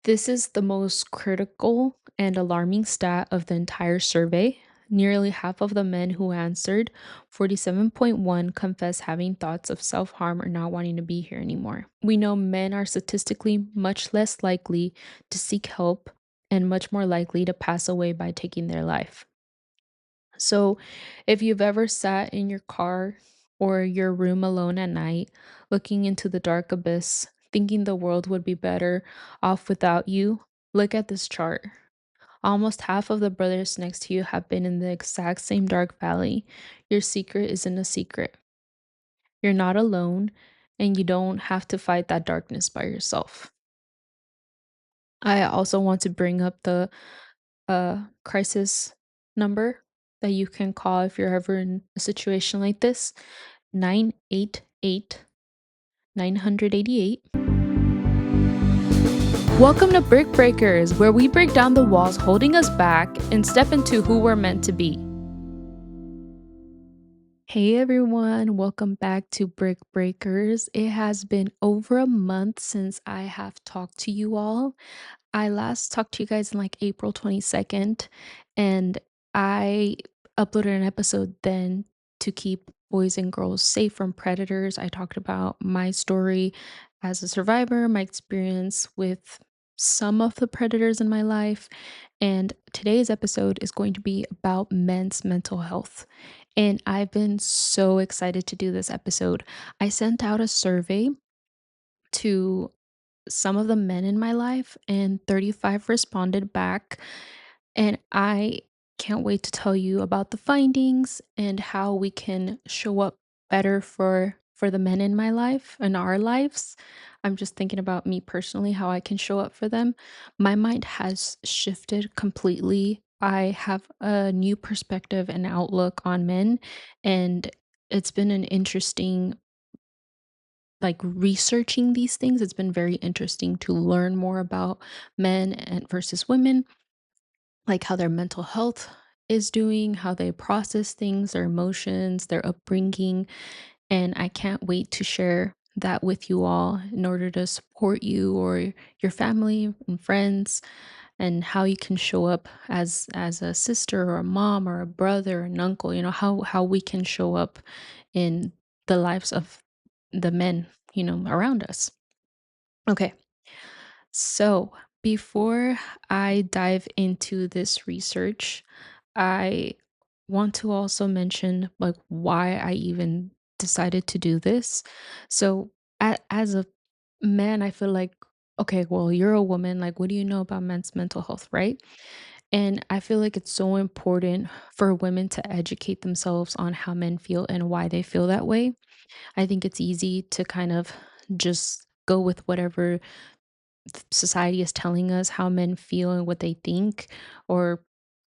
This is the most critical and alarming stat of the entire survey. Nearly half of the men who answered, 47.1, confess having thoughts of self harm or not wanting to be here anymore. We know men are statistically much less likely to seek help and much more likely to pass away by taking their life. So, if you've ever sat in your car or your room alone at night, looking into the dark abyss, thinking the world would be better off without you, look at this chart. Almost half of the brothers next to you have been in the exact same dark valley. Your secret isn't a secret. You're not alone, and you don't have to fight that darkness by yourself. I also want to bring up the crisis number that you can call if you're ever in a situation like this. 988 988. Welcome to Brick Breakers, where we break down the walls holding us back and step into who we're meant to be. Hey everyone, welcome back to Brick Breakers. It has been over a month since I have talked to you all. I last talked to you guys in like April 22nd, and I uploaded an episode then to keep boys and girls safe from predators. I talked about my story as a survivor, my experience with some of the predators in my life, and today's episode is going to be about men's mental health. And I've been so excited to do this episode. I sent out a survey to some of the men in my life, and 35 responded back. And I can't wait to tell you about the findings and how we can show up better for the men in my life and our lives. I'm just thinking about me personally, how I can show up for them. My mind has shifted completely. I have a new perspective and outlook on men, and it's been an interesting like researching these things. It's been very interesting to learn more about men and versus women, like how their mental health is doing, how they process things, their emotions, their upbringing. And I can't wait to share that with you all in order to support you or your family and friends, and how you can show up as a sister or a mom or a brother or an uncle, how we can show up in the lives of the men, around us. Okay. So, before I dive into this research, I want to also mention like why I even decided to do this. So, as a man, I feel like, okay, well, you're a woman, like what do you know about men's mental health, right? And I feel like it's so important for women to educate themselves on how men feel and why they feel that way. I think it's easy to kind of just go with whatever society is telling us how men feel and what they think, or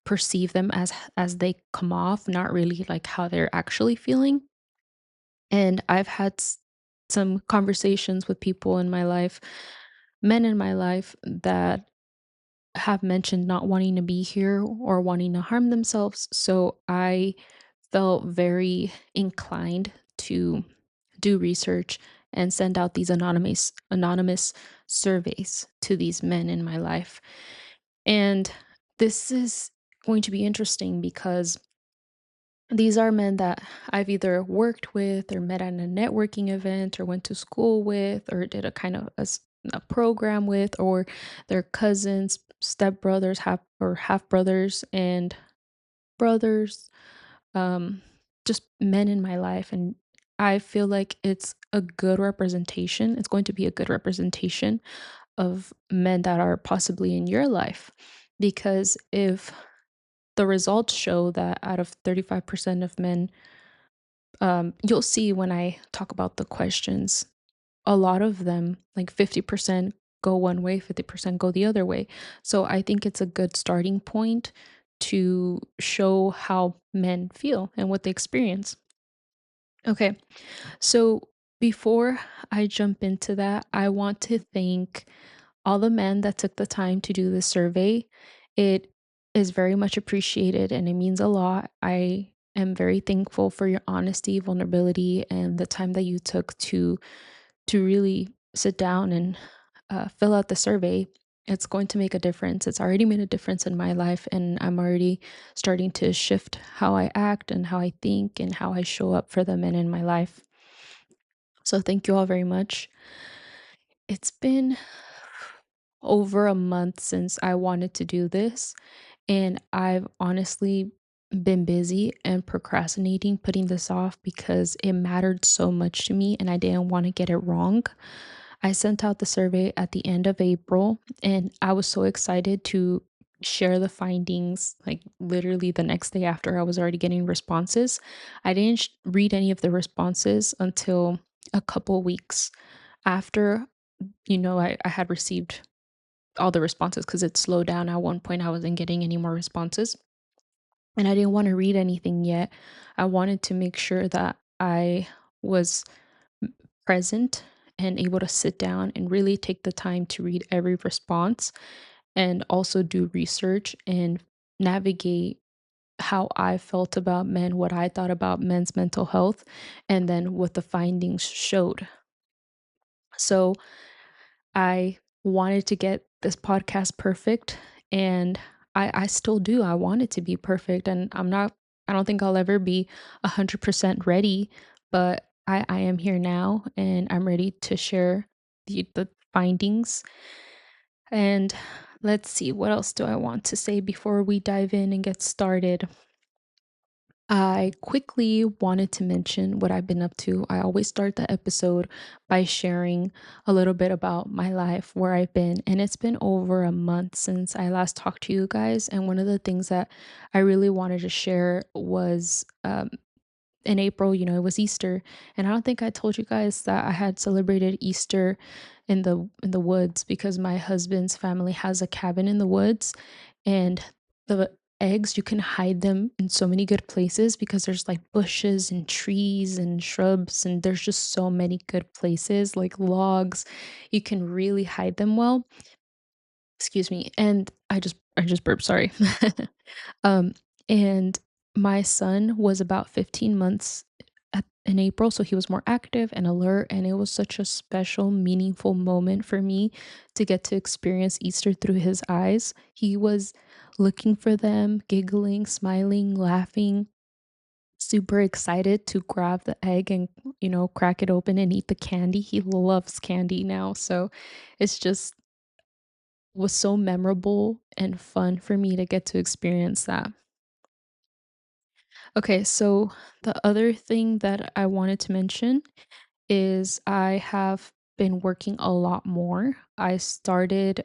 perceive them as they come off, not really like how they're actually feeling. And I've had some conversations with people in my life, men in my life, that have mentioned not wanting to be here or wanting to harm themselves. So I felt very inclined to do research and send out these anonymous surveys to these men in my life. And this is going to be interesting because these are men that I've either worked with or met at a networking event or went to school with or did a kind of a program with, or their cousins, stepbrothers, half brothers and brothers, um, just men in my life. And I feel like it's a good representation. It's going to be a good representation of men that are possibly in your life. Because if the results show that out of 35% of men, you'll see when I talk about the questions, a lot of them, like 50%, go one way, 50% go the other way. So I think it's a good starting point to show how men feel and what they experience. Okay, so before I jump into that, I want to thank all the men that took the time to do this survey. It is very much appreciated and it means a lot. I am very thankful for your honesty, vulnerability, and the time that you took to really sit down and fill out the survey. it's going to make a difference. It's already made a difference in my life, and I'm already starting to shift how I act and how I think and how I show up for the men in my life. So thank you all very much. It's been over a month since I wanted to do this, and I've honestly been busy and procrastinating putting this off because it mattered so much to me and I didn't want to get it wrong. I sent out the survey at the end of April and I was so excited to share the findings like literally the next day after I was already getting responses. I didn't read any of the responses until a couple weeks after, I had received all the responses because it slowed down. At one point, I wasn't getting any more responses and I didn't want to read anything yet. I wanted to make sure that I was present and able to sit down and really take the time to read every response and also do research and navigate how I felt about men, what I thought about men's mental health, and then what the findings showed. So I wanted to get this podcast perfect, and I still do. I want it to be perfect, and I don't think I'll ever be 100% ready, but I am here now and I'm ready to share the findings. And let's see, what else do I want to say before we dive in and get started? I quickly wanted to mention what I've been up to. I always start the episode by sharing a little bit about my life, where I've been. And it's been over a month since I last talked to you guys. And one of the things that I really wanted to share was in April, it was Easter, and I don't think I told you guys that I had celebrated Easter in the woods because my husband's family has a cabin in the woods, and the eggs you can hide them in so many good places because there's like bushes and trees and shrubs and there's just so many good places like logs. You can really hide them well. Excuse me. And I just burped, sorry. Um, and my son was about 15 months in April, so he was more active and alert, and it was such a special, meaningful moment for me to get to experience Easter through his eyes. He was looking for them, giggling, smiling, laughing, super excited to grab the egg and, crack it open and eat the candy. He loves candy now, so it's just was so memorable and fun for me to get to experience that. Okay, so the other thing that I wanted to mention is I have been working a lot more. I started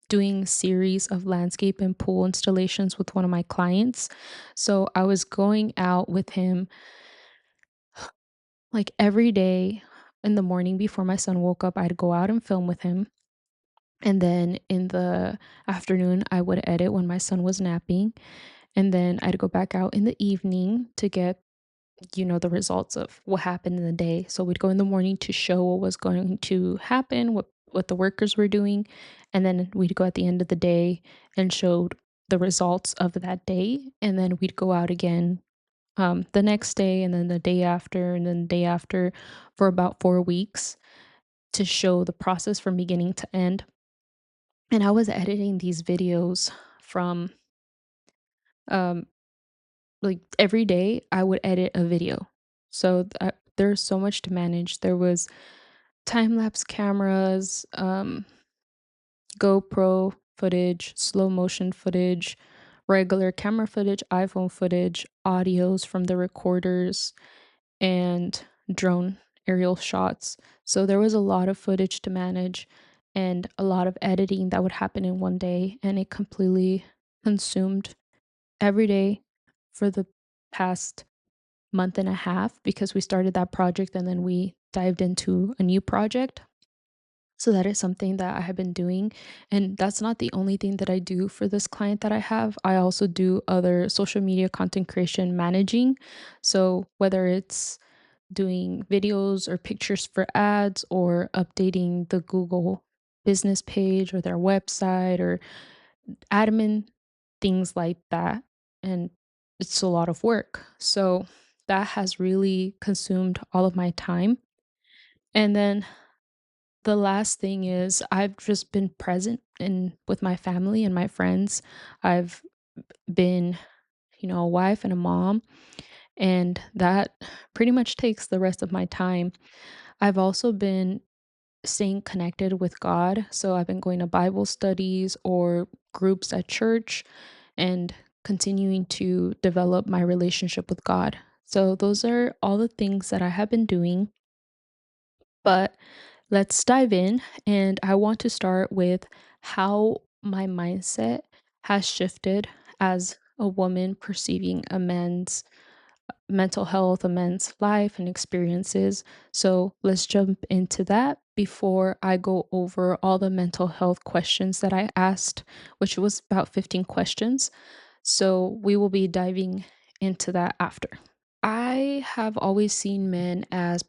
doing series of landscape and pool installations with one of my clients. So I was going out with him like every day in the morning before my son woke up. I'd go out and film with him. And then in the afternoon, I would edit when my son was napping. And then I'd go back out in the evening to get, the results of what happened in the day. So we'd go in the morning to show what was going to happen, what the workers were doing, and then we'd go at the end of the day and showed the results of that day, and then we'd go out again the next day and then the day after and then the day after for about 4 weeks to show the process from beginning to end. And I was editing these videos from um like every day I would edit a video. So there's so much to manage. There was time lapse cameras, GoPro footage, slow motion footage, regular camera footage, iPhone footage, audios from the recorders, and drone aerial shots. So there was a lot of footage to manage and a lot of editing that would happen in one day, and it completely consumed every day for the past month and a half because we started that project and then we dived into a new project. So that is something that I have been doing. And that's not the only thing that I do for this client that I have. I also do other social media content creation managing. So whether it's doing videos or pictures for ads or updating the Google business page or their website or admin, things like that. And it's a lot of work. So that has really consumed all of my time. And then the last thing is I've just been present in with my family and my friends. I've been, a wife and a mom, and that pretty much takes the rest of my time. I've also been staying connected with God, so I've been going to Bible studies or groups at church and continuing to develop my relationship with God. So those are all the things that I have been doing, but let's dive in. And I want to start with how my mindset has shifted as a woman perceiving a man's mental health, a man's life and experiences. So let's jump into that before I go over all the mental health questions that I asked, which was about 15 questions. So we will be diving into that after. I have always seen men as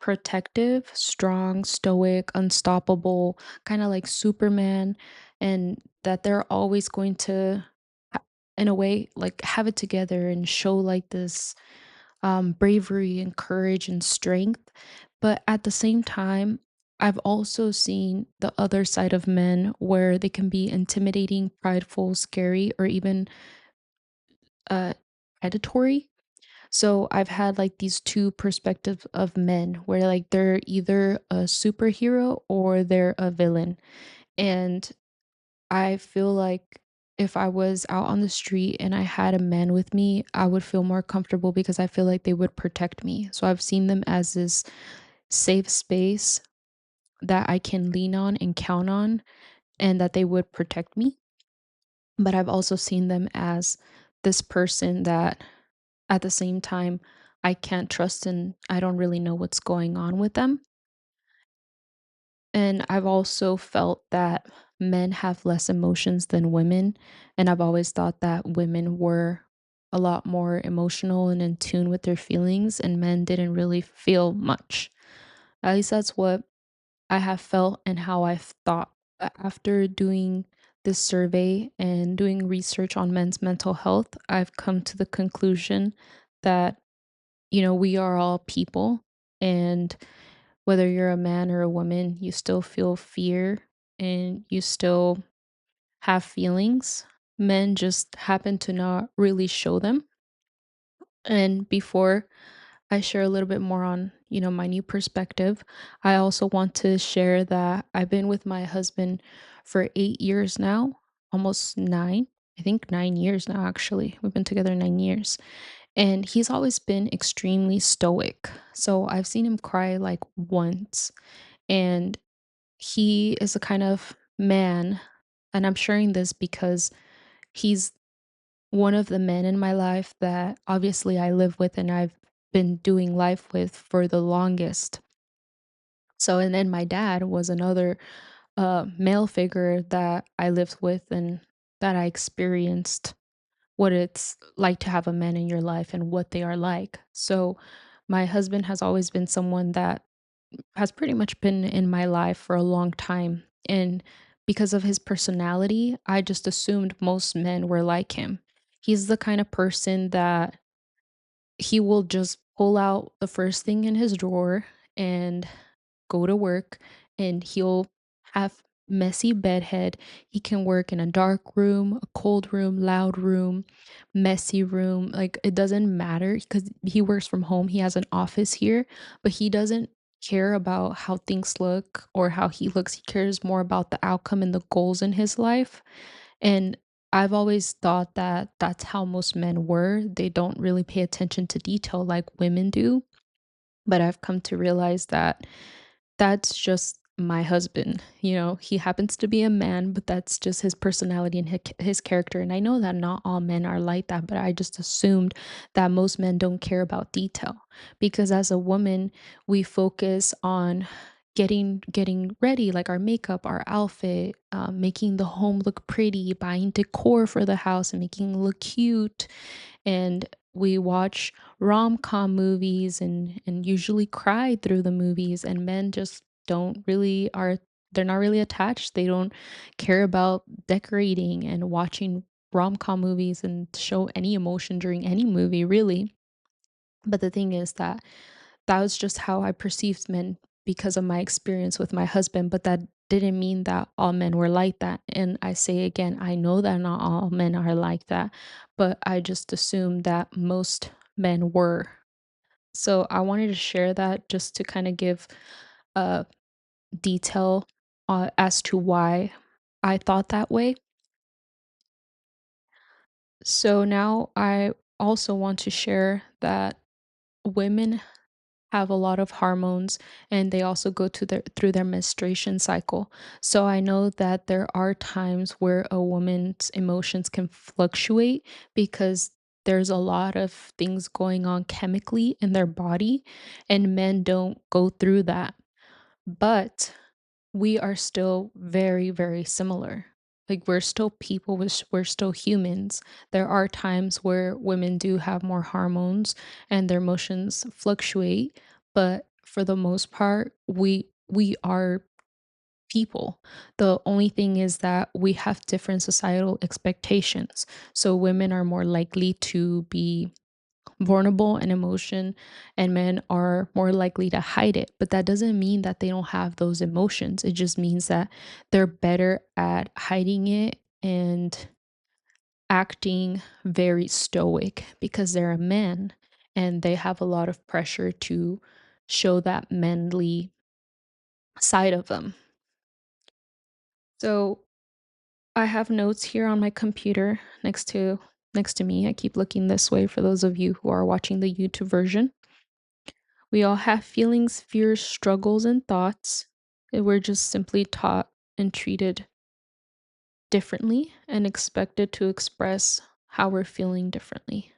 protective, strong, stoic, unstoppable, kind of like Superman, and that they're always going to, in a way, like have it together and show like this bravery and courage and strength. But at the same time, I've also seen the other side of men where they can be intimidating, prideful, scary, or even uh, predatory. So I've had like these two perspectives of men where like they're either a superhero or they're a villain. And I feel like if I was out on the street and I had a man with me, I would feel more comfortable because I feel like they would protect me. So I've seen them as this safe space that I can lean on and count on and that they would protect me. But I've also seen them as this person that at the same time I can't trust and I don't really know what's going on with them. And I've also felt that men have less emotions than women. And I've always thought that women were a lot more emotional and in tune with their feelings, and men didn't really feel much. At least that's what I have felt and how I've thought. After doing this survey and doing research on men's mental health, I've come to the conclusion that, we are all people. And whether you're a man or a woman, you still feel fear and you still have feelings. Men just happen to not really show them. And before I share a little bit more on, my new perspective, I also want to share that I've been with my husband for 8 years now, almost nine. I think 9 years now, actually. We've been together 9 years. And he's always been extremely stoic. So I've seen him cry like once. And he is a kind of man, and I'm sharing this because he's one of the men in my life that obviously I live with and I've been doing life with for the longest. So, and then my dad was another male figure that I lived with and that I experienced what it's like to have a man in your life and what they are like. So, my husband has always been someone that has pretty much been in my life for a long time. And because of his personality, I just assumed most men were like him. He's the kind of person that he will just pull out the first thing in his drawer and go to work, and he'll have messy bedhead. He can work in a dark room, a cold room, loud room, messy room. Like it doesn't matter because he works from home. He has an office here, but he doesn't care about how things look or how he looks. He cares more about the outcome and the goals in his life. And I've always thought that that's how most men were. They don't really pay attention to detail like women do. But I've come to realize that that's just my husband. He happens to be a man, but that's just his personality and his character. And I know that not all men are like that, but I just assumed that most men don't care about detail because as a woman, we focus on getting ready, like our makeup, our outfit, making the home look pretty, buying decor for the house and making it look cute, and we watch rom-com movies and usually cry through the movies, and men just don't really are they're not really attached. They don't care about decorating and watching rom-com movies and show any emotion during any movie really. But the thing is that that was just how I perceived men because of my experience with my husband, but that didn't mean that all men were like that. And I say again, I know that not all men are like that, but I just assumed that most men were. So I wanted to share that just to kind of give a detail as to why I thought that way. So now I also want to share that women have a lot of hormones and they also go to their through their menstruation cycle. So I know that there are times where a woman's emotions can fluctuate because there's a lot of things going on chemically in their body and men don't go through that. But we are still very, very similar. Like we're still people, we're still humans. There are times where women do have more hormones and their emotions fluctuate, but for the most part, we are people. The only thing is that we have different societal expectations. So women are more likely to be vulnerable and emotion and men are more likely to hide it, but that doesn't mean that they don't have those emotions. It just means that they're better at hiding it and acting very stoic because they're a man and they have a lot of pressure to show that manly side of them. So I have notes here on my computer next to me. I keep looking this way for those of you who are watching the YouTube version. We all have feelings, fears, struggles, and thoughts. We're just simply taught and treated differently and expected to express how we're feeling differently.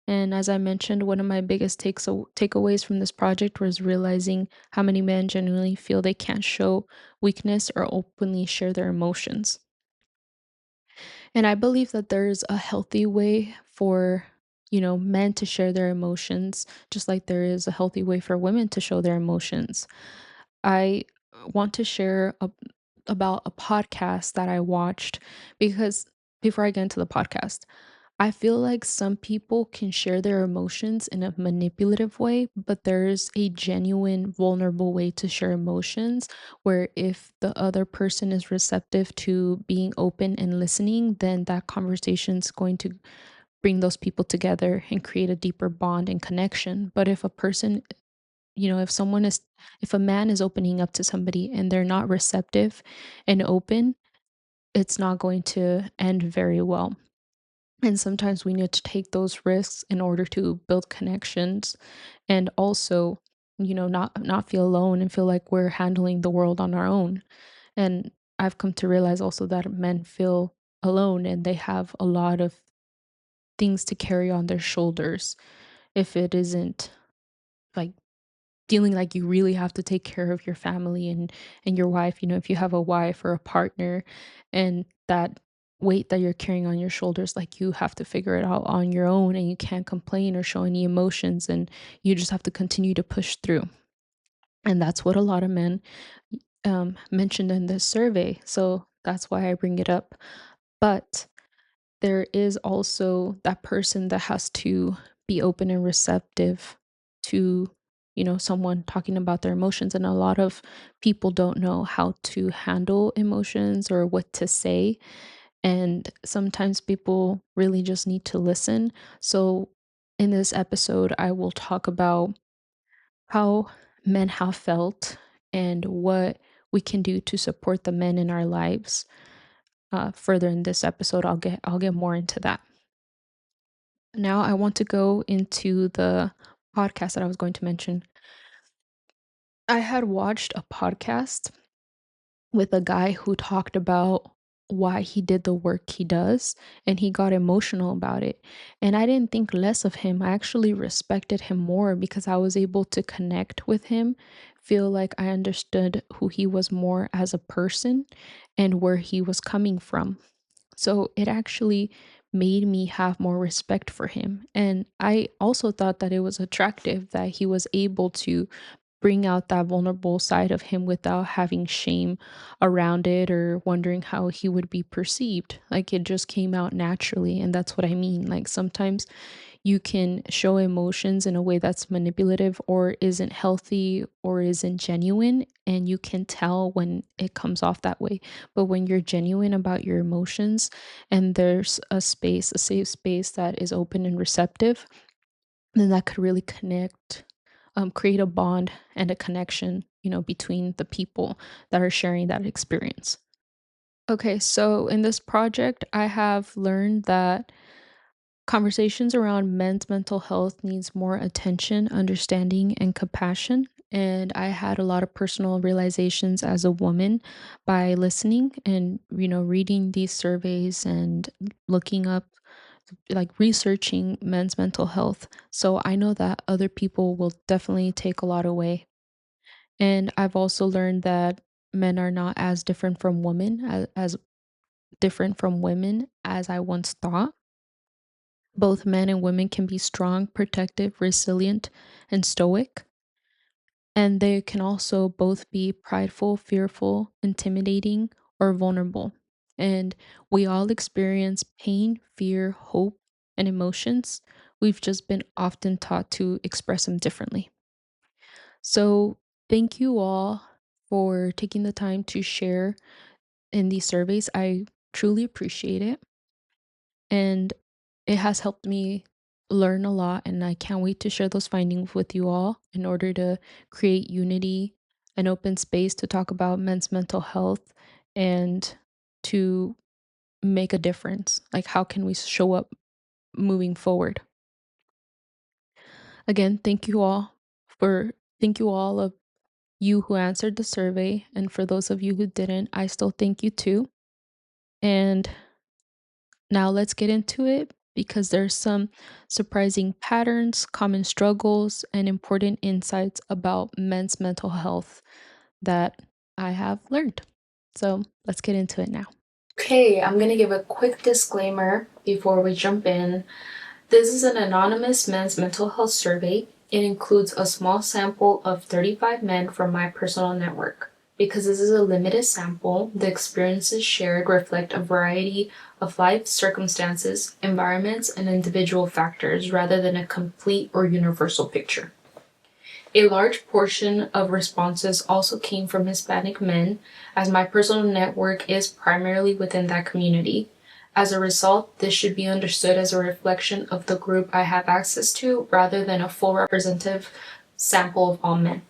And as I mentioned, one of my biggest takeaways from this project was realizing how many men genuinely feel they can't show weakness or openly share their emotions. And I believe that there's a healthy way for, men to share their emotions, just like there is a healthy way for women to show their emotions. I want to share about a podcast that I watched because before I get into the podcast, I feel like some people can share their emotions in a manipulative way, but there's a genuine, vulnerable way to share emotions where if the other person is receptive to being open and listening, then that conversation is going to bring those people together and create a deeper bond and connection. But if a person, if if a man is opening up to somebody and they're not receptive and open, it's not going to end very well. And sometimes we need to take those risks in order to build connections and also, not feel alone and feel like we're handling the world on our own. And I've come to realize also that men feel alone and they have a lot of things to carry on their shoulders if it isn't like feeling like you really have to take care of your family and your wife, if you have a wife or a partner and that weight that you're carrying on your shoulders, like you have to figure it out on your own and you can't complain or show any emotions and you just have to continue to push through. And that's what a lot of men mentioned in this survey. So that's why I bring it up. But there is also that person that has to be open and receptive to, someone talking about their emotions. And a lot of people don't know how to handle emotions or what to say. And sometimes people really just need to listen. So in this episode, I will talk about how men have felt and what we can do to support the men in our lives. Further in this episode, I'll get more into that. Now I want to go into the podcast that I was going to mention. I had watched a podcast with a guy who talked about why he did the work he does and he got emotional about it. And I didn't think less of him. I actually respected him more because I was able to connect with him, feel like I understood who he was more as a person and where he was coming from. So it actually made me have more respect for him. And I also thought that it was attractive that he was able to bring out that vulnerable side of him without having shame around it or wondering how he would be perceived. Like it just came out naturally. And that's what I mean. Like sometimes you can show emotions in a way that's manipulative or isn't healthy or isn't genuine, and you can tell when it comes off that way. But when you're genuine about your emotions and there's a space, a safe space that is open and receptive, then that could really connect, create a bond and a connection, between the people that are sharing that experience. Okay, so in this project, I have learned that conversations around men's mental health needs more attention, understanding, and compassion. And I had a lot of personal realizations as a woman by listening and, reading these surveys and looking up, like researching men's mental health. So I know that other people will definitely take a lot away. And I've also learned that men are not as different from women, as different from women as I once thought. Both men and women can be strong, protective, resilient, and stoic. And they can also both be prideful, fearful, intimidating, or vulnerable. And we all experience pain, fear, hope, and emotions. We've just been often taught to express them differently. So, thank you all for taking the time to share in these surveys. I truly appreciate it. And it has helped me learn a lot, and I can't wait to share those findings with you all in order to create unity and open space to talk about men's mental health and to make a difference. Like, how can we show up moving forward? Again, for thank you all of you who answered the survey, and for those of you who didn't, I still thank you too. And now let's get into it because there's some surprising patterns, common struggles, and important insights about men's mental health that I have learned. So let's get into it now. Okay, I'm going to give a quick disclaimer before we jump in. This is an anonymous men's mental health survey. It includes a small sample of 35 men from my personal network. Because this is a limited sample, the experiences shared reflect a variety of life circumstances, environments, and individual factors rather than a complete or universal picture. A large portion of responses also came from Hispanic men, as my personal network is primarily within that community. As a result, this should be understood as a reflection of the group I have access to rather than a full representative sample of all men.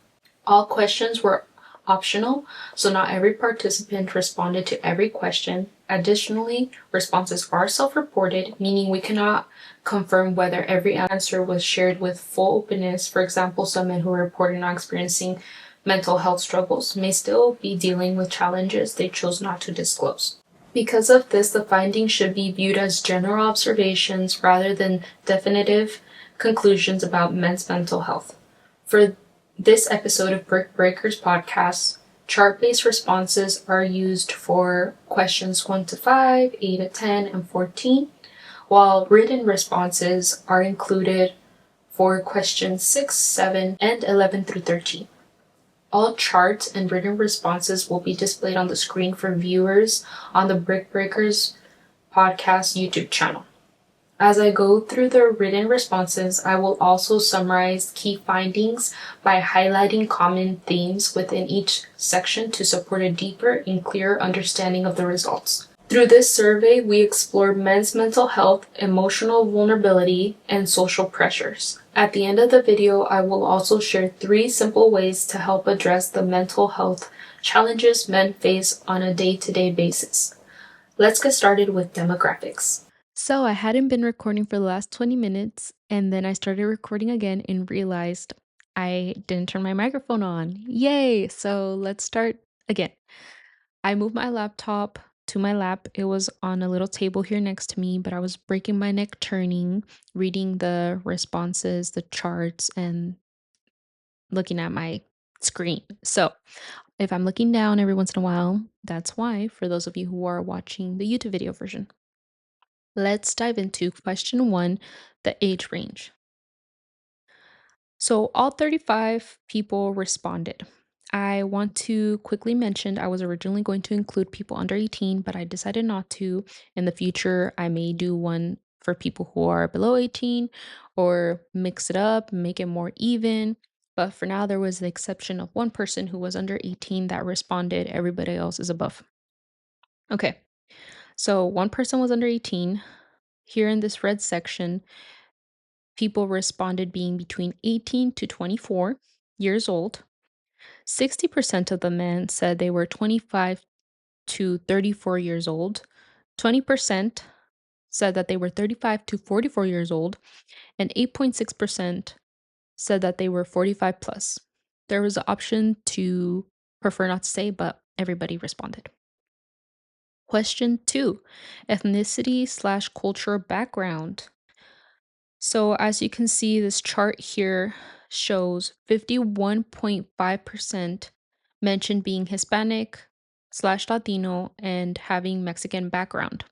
All questions were optional, so not every participant responded to every question. Additionally, responses are self-reported, meaning we cannot confirm whether every answer was shared with full openness. For example, some men who reported not experiencing mental health struggles may still be dealing with challenges they chose not to disclose. Because of this, the findings should be viewed as general observations rather than definitive conclusions about men's mental health. For this episode of Brick Breakers podcast, chart-based responses are used for questions 1 to 5, 8 to 10, and 14, while written responses are included for questions 6, 7, and 11 through 13. All charts and written responses will be displayed on the screen for viewers on the Brick Breakers podcast YouTube channel. As I go through the written responses, I will also summarize key findings by highlighting common themes within each section to support a deeper and clearer understanding of the results. Through this survey, we explore men's mental health, emotional vulnerability, and social pressures. At the end of the video, I will also share 3 simple ways to help address the mental health challenges men face on a day-to-day basis. Let's get started with demographics. So I hadn't been recording for the last 20 minutes, and then I started recording again and realized I didn't turn my microphone on. Yay! So let's start again. I moved my laptop to my lap. It was on a little table here next to me, but I was breaking my neck turning, reading the responses, the charts, and looking at my screen. So if I'm looking down every once in a while, that's why, for those of you who are watching the YouTube video version. Let's dive into question 1, the age range. So all 35 people responded. I want to quickly mention I was originally going to include people under 18, but I decided not to. In the future, I may do one for people who are below 18 or mix it up, make it more even. But for now, there was the exception of one person who was under 18 that responded. Everybody else is above. Okay, so one person was under 18. Here in this red section, people responded being between 18 to 24 years old. 60% of the men said they were 25 to 34 years old. 20% said that they were 35 to 44 years old. And 8.6% said that they were 45 plus. There was an option to prefer not to say, but everybody responded. Question two, ethnicity slash cultural background. So, as you can see, this chart here shows 51.5% mentioned being Hispanic slash Latino and having Mexican background.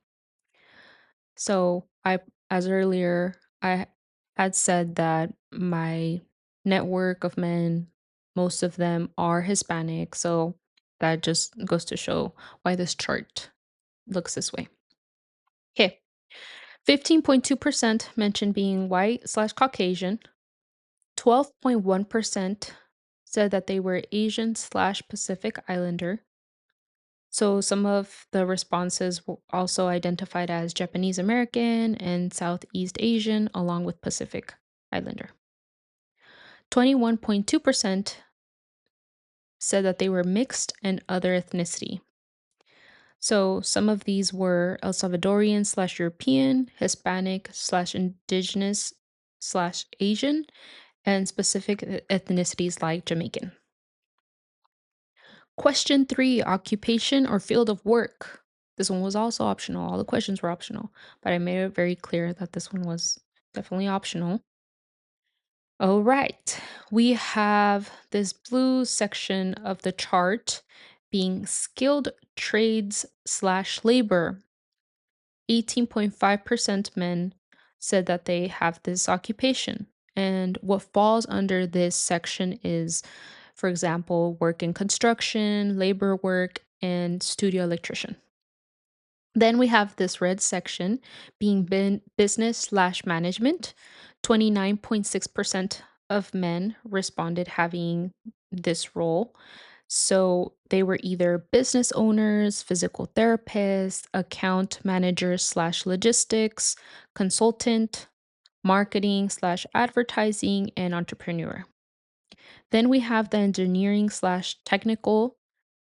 So, as earlier, I had said that my network of men, most of them are Hispanic. So, that just goes to show why this chart looks this way. Okay. 15.2% mentioned being white slash Caucasian. 12.1% said that they were Asian slash Pacific Islander. So some of the responses were also identified as Japanese American and Southeast Asian, along with Pacific Islander. 21.2% said that they were mixed and other ethnicity. So some of these were El Salvadorian slash European, Hispanic slash indigenous slash Asian, and specific ethnicities like Jamaican. Question three, occupation or field of work. This one was also optional. All the questions were optional, but I made it very clear that this one was definitely optional. All right. We have this blue section of the chart being skilled trades slash labor. 18.5% men said that they have this occupation. And what falls under this section is, for example, work in construction, labor work, and studio electrician. Then we have this red section being business slash management. 29.6% of men responded having this role. So they were either business owners, physical therapists, account managers slash logistics, consultant, marketing slash advertising, and entrepreneur. Then we have the engineering slash technical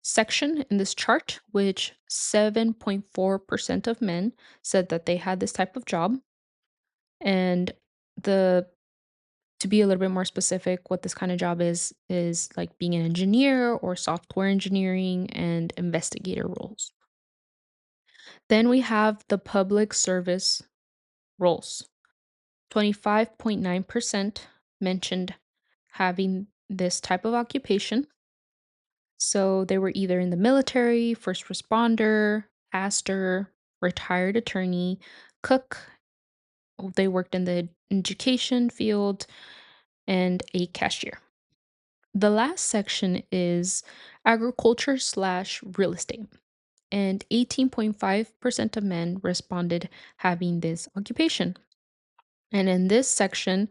section in this chart, which 7.4% of men said that they had this type of job. And the to be a little bit more specific, what this kind of job is like being an engineer or software engineering and investigator roles. Then we have the public service roles. 25.9% mentioned having this type of occupation. So they were either in the military, first responder, pastor, retired attorney, cook. They worked in the education field, and a cashier. The last section is agriculture slash real estate. And 18.5% of men responded having this occupation. And in this section,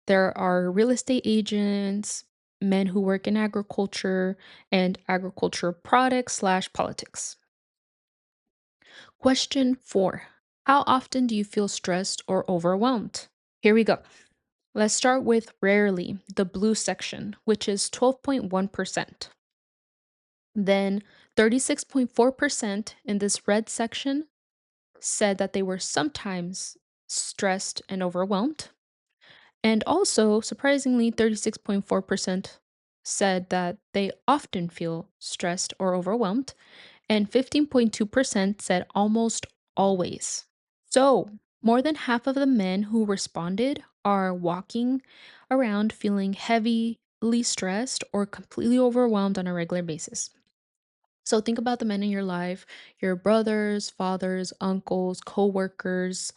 there are real estate agents, men who work in agriculture, and agriculture products slash politics. Question four, how often do you feel stressed or overwhelmed? Here we go. Let's start with rarely, the blue section, which is 12.1%. Then 36.4% in this red section said that they were sometimes stressed and overwhelmed. And also, surprisingly, 36.4% said that they often feel stressed or overwhelmed. And 15.2% said almost always. So, more than half of the men who responded are walking around feeling heavily stressed or completely overwhelmed on a regular basis. So, think about the men in your life, your brothers, fathers, uncles, coworkers,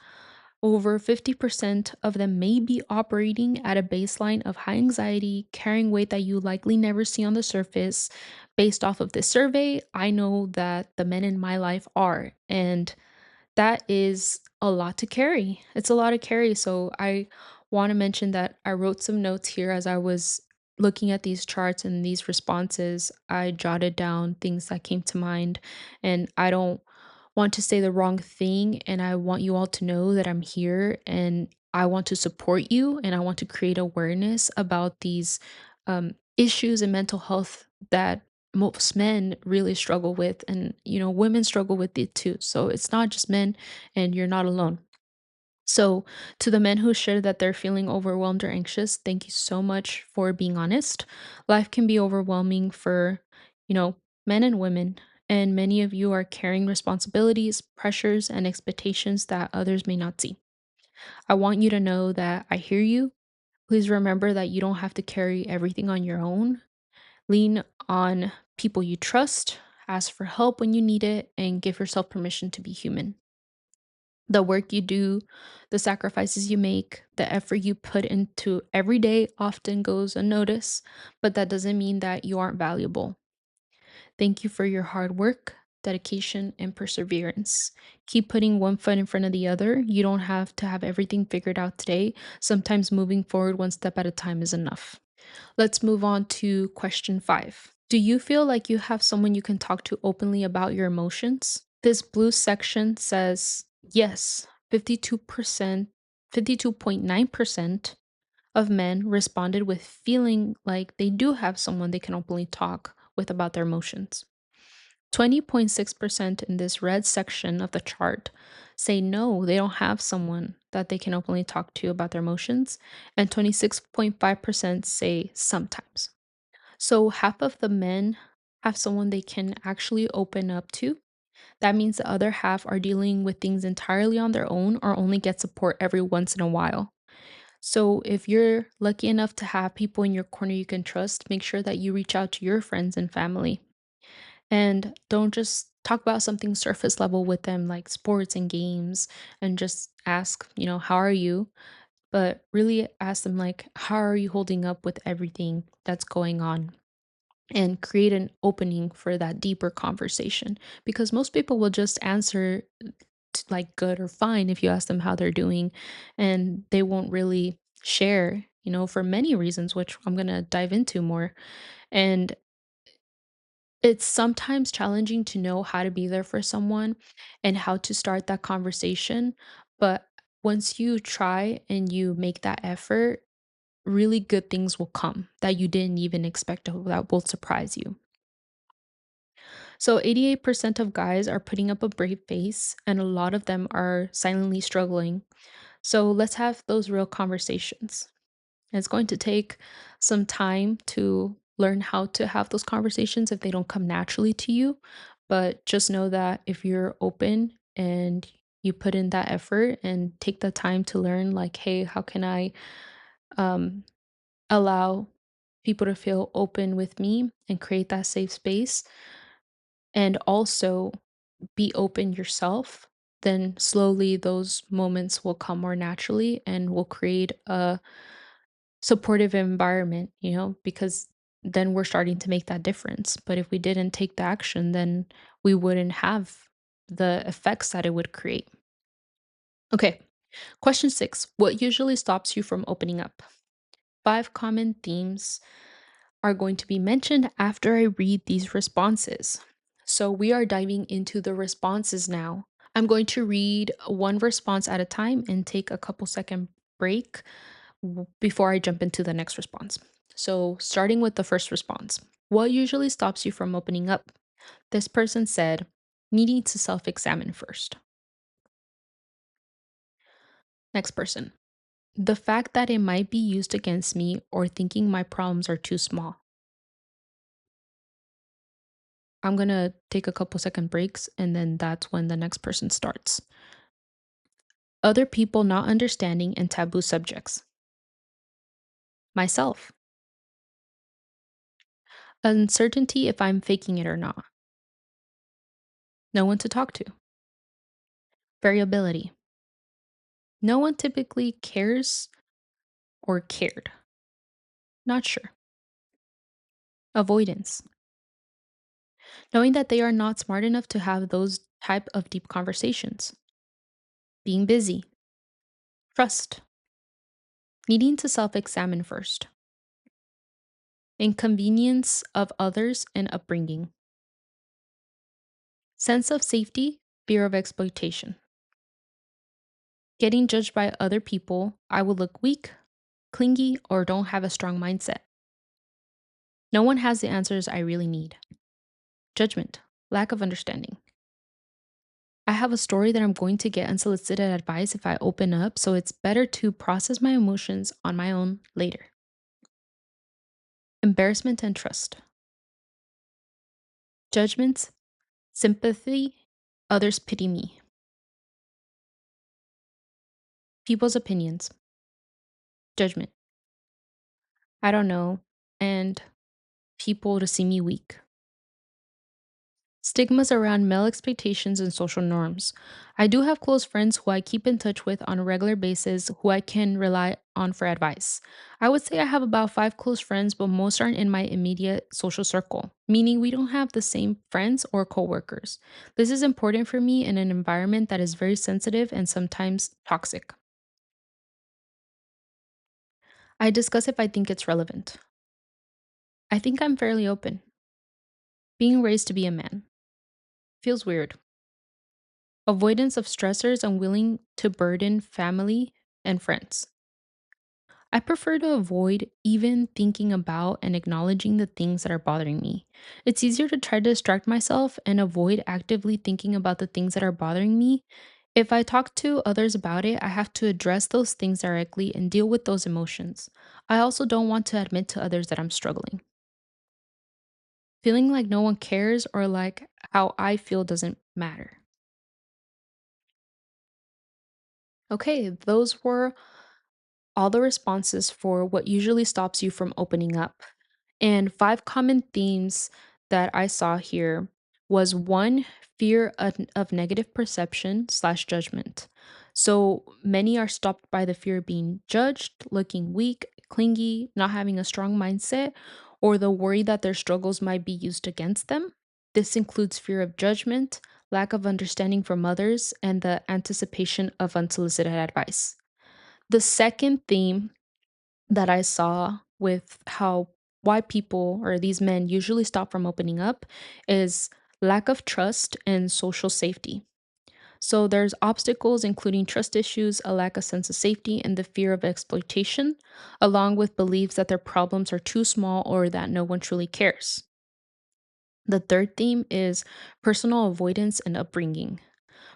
Over 50% of them may be operating at a baseline of high anxiety, carrying weight that you likely never see on the surface. Based off of this survey, I know that the men in my life are. And that is a lot to carry. It's a lot to carry. So I want to mention that I wrote some notes here as I was looking at these charts and these responses. I jotted down things that came to mind, and I don't want to say the wrong thing. And I want you all to know that I'm here and I want to support you and I want to create awareness about these issues in mental health that most men really struggle with, and women struggle with it too, so it's not just men, and you're not alone. So to the men who share that they're feeling overwhelmed or anxious, thank you so much for being honest. Life can be overwhelming for you know men and women, and many of you are carrying responsibilities, pressures, and expectations that others may not see. I want you to know that I hear you. Please remember that you don't have to carry everything on your own. Lean on people you trust, ask for help when you need it, and give yourself permission to be human. The work you do, the sacrifices you make, the effort you put into every day often goes unnoticed, but that doesn't mean that you aren't valuable. Thank you for your hard work, dedication, and perseverance. Keep putting one foot in front of the other. You don't have to have everything figured out today. Sometimes moving forward one step at a time is enough. Let's move on to question 5. Do you feel like you have someone you can talk to openly about your emotions? This blue section says yes. 52.9% of men responded with feeling like they do have someone they can openly talk with about their emotions. 20.6% in this red section of the chart say no, they don't have someone that they can openly talk to about their emotions, and 26.5% say sometimes. So half of the men have someone they can actually open up to. That means the other half are dealing with things entirely on their own or only get support every once in a while. So if you're lucky enough to have people in your corner you can trust, make sure that you reach out to your friends and family. And don't just talk about something surface level with them like sports and games and just ask, how are you? But really ask them like, how are you holding up with everything that's going on? And create an opening for that deeper conversation, because most people will just answer like good or fine if you ask them how they're doing, and they won't really share, for many reasons, which I'm going to dive into more. And it's sometimes challenging to know how to be there for someone and how to start that conversation, but once you try and you make that effort, really good things will come that you didn't even expect that will surprise you. So 88% of guys are putting up a brave face, and a lot of them are silently struggling. So let's have those real conversations. It's going to take some time to learn how to have those conversations if they don't come naturally to you. But just know that if you're open and you put in that effort and take the time to learn, like, hey, how can I um, allow people to feel open with me and create that safe space? And also be open yourself, then slowly those moments will come more naturally and will create a supportive environment, because then we're starting to make that difference. But if we didn't take the action, then we wouldn't have the effects that it would create. Okay, question 6. What usually stops you from opening up? 5 common themes are going to be mentioned after I read these responses. So we are diving into the responses now. I'm going to read one response at a time and take a couple second break before I jump into the next response. So, starting with the first response, what usually stops you from opening up? This person said, needing to self examine first. Next person, the fact that it might be used against me or thinking my problems are too small. I'm going to take a couple second breaks and then that's when the next person starts. Other people not understanding and taboo subjects. Myself. Uncertainty if I'm faking it or not. No one to talk to. Variability. No one typically cares or cared. Not sure. Avoidance. Knowing that they are not smart enough to have those type of deep conversations. Being busy. Trust. Needing to self-examine first. Inconvenience of others and upbringing. Sense of safety, fear of exploitation. Getting judged by other people, I will look weak, clingy, or don't have a strong mindset. No one has the answers I really need. Judgment, lack of understanding. I have a story that I'm going to get unsolicited advice if I open up, so it's better to process my emotions on my own later. Embarrassment and trust. Judgments, sympathy, others pity me. People's opinions. Judgment. I don't know. And people to see me weak. Stigmas around male expectations and social norms. I do have close friends who I keep in touch with on a regular basis who I can rely on for advice. I would say I have about 5 close friends, but most aren't in my immediate social circle, meaning we don't have the same friends or coworkers. This is important for me in an environment that is very sensitive and sometimes toxic. I discuss if I think it's relevant. I think I'm fairly open. Being raised to be a man feels weird. Avoidance of stressors and willing to burden family and friends. I prefer to avoid even thinking about and acknowledging the things that are bothering me. It's easier to try to distract myself and avoid actively thinking about the things that are bothering me. If I talk to others about it, I have to address those things directly and deal with those emotions. I also don't want to admit to others that I'm struggling. Feeling like no one cares or like how I feel doesn't matter. Okay, those were all the responses for what usually stops you from opening up. And 5 common themes that I saw here was one, fear of negative perception slash judgment. So many are stopped by the fear of being judged, looking weak, clingy, not having a strong mindset, or the worry that their struggles might be used against them. This includes fear of judgment, lack of understanding from others, and the anticipation of unsolicited advice. The second theme that I saw with how why people or these men usually stop from opening up is lack of trust and social safety. So there's obstacles including trust issues, a lack of sense of safety, and the fear of exploitation, along with beliefs that their problems are too small or that no one truly cares. The third theme is personal avoidance and upbringing.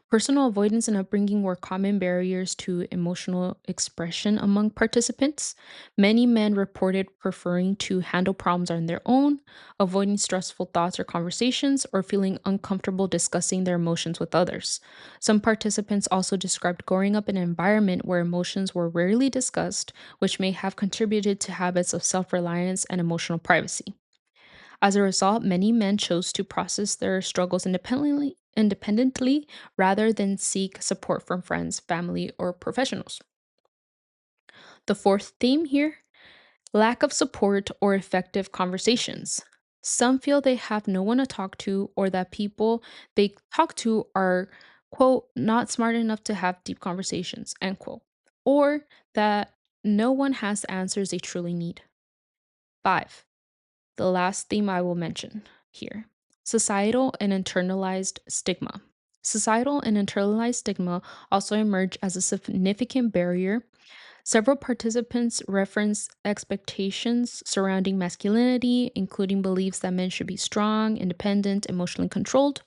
Personal avoidance and upbringing were common barriers to emotional expression among participants. Many men reported preferring to handle problems on their own, avoiding stressful thoughts or conversations, or feeling uncomfortable discussing their emotions with others. Some participants also described growing up in an environment where emotions were rarely discussed, which may have contributed to habits of self reliance and emotional privacy. As a result, many men chose to process their struggles independently rather than seek support from friends, family, or professionals. The fourth theme here, lack of support or effective conversations. Some feel they have no one to talk to or that people they talk to are, quote, not smart enough to have deep conversations, end quote, or that no one has the answers they truly need. Five, the last theme I will mention here, societal and internalized stigma. Societal and internalized stigma also emerge as a significant barrier. Several participants reference expectations surrounding masculinity, including beliefs that men should be strong, independent, emotionally controlled.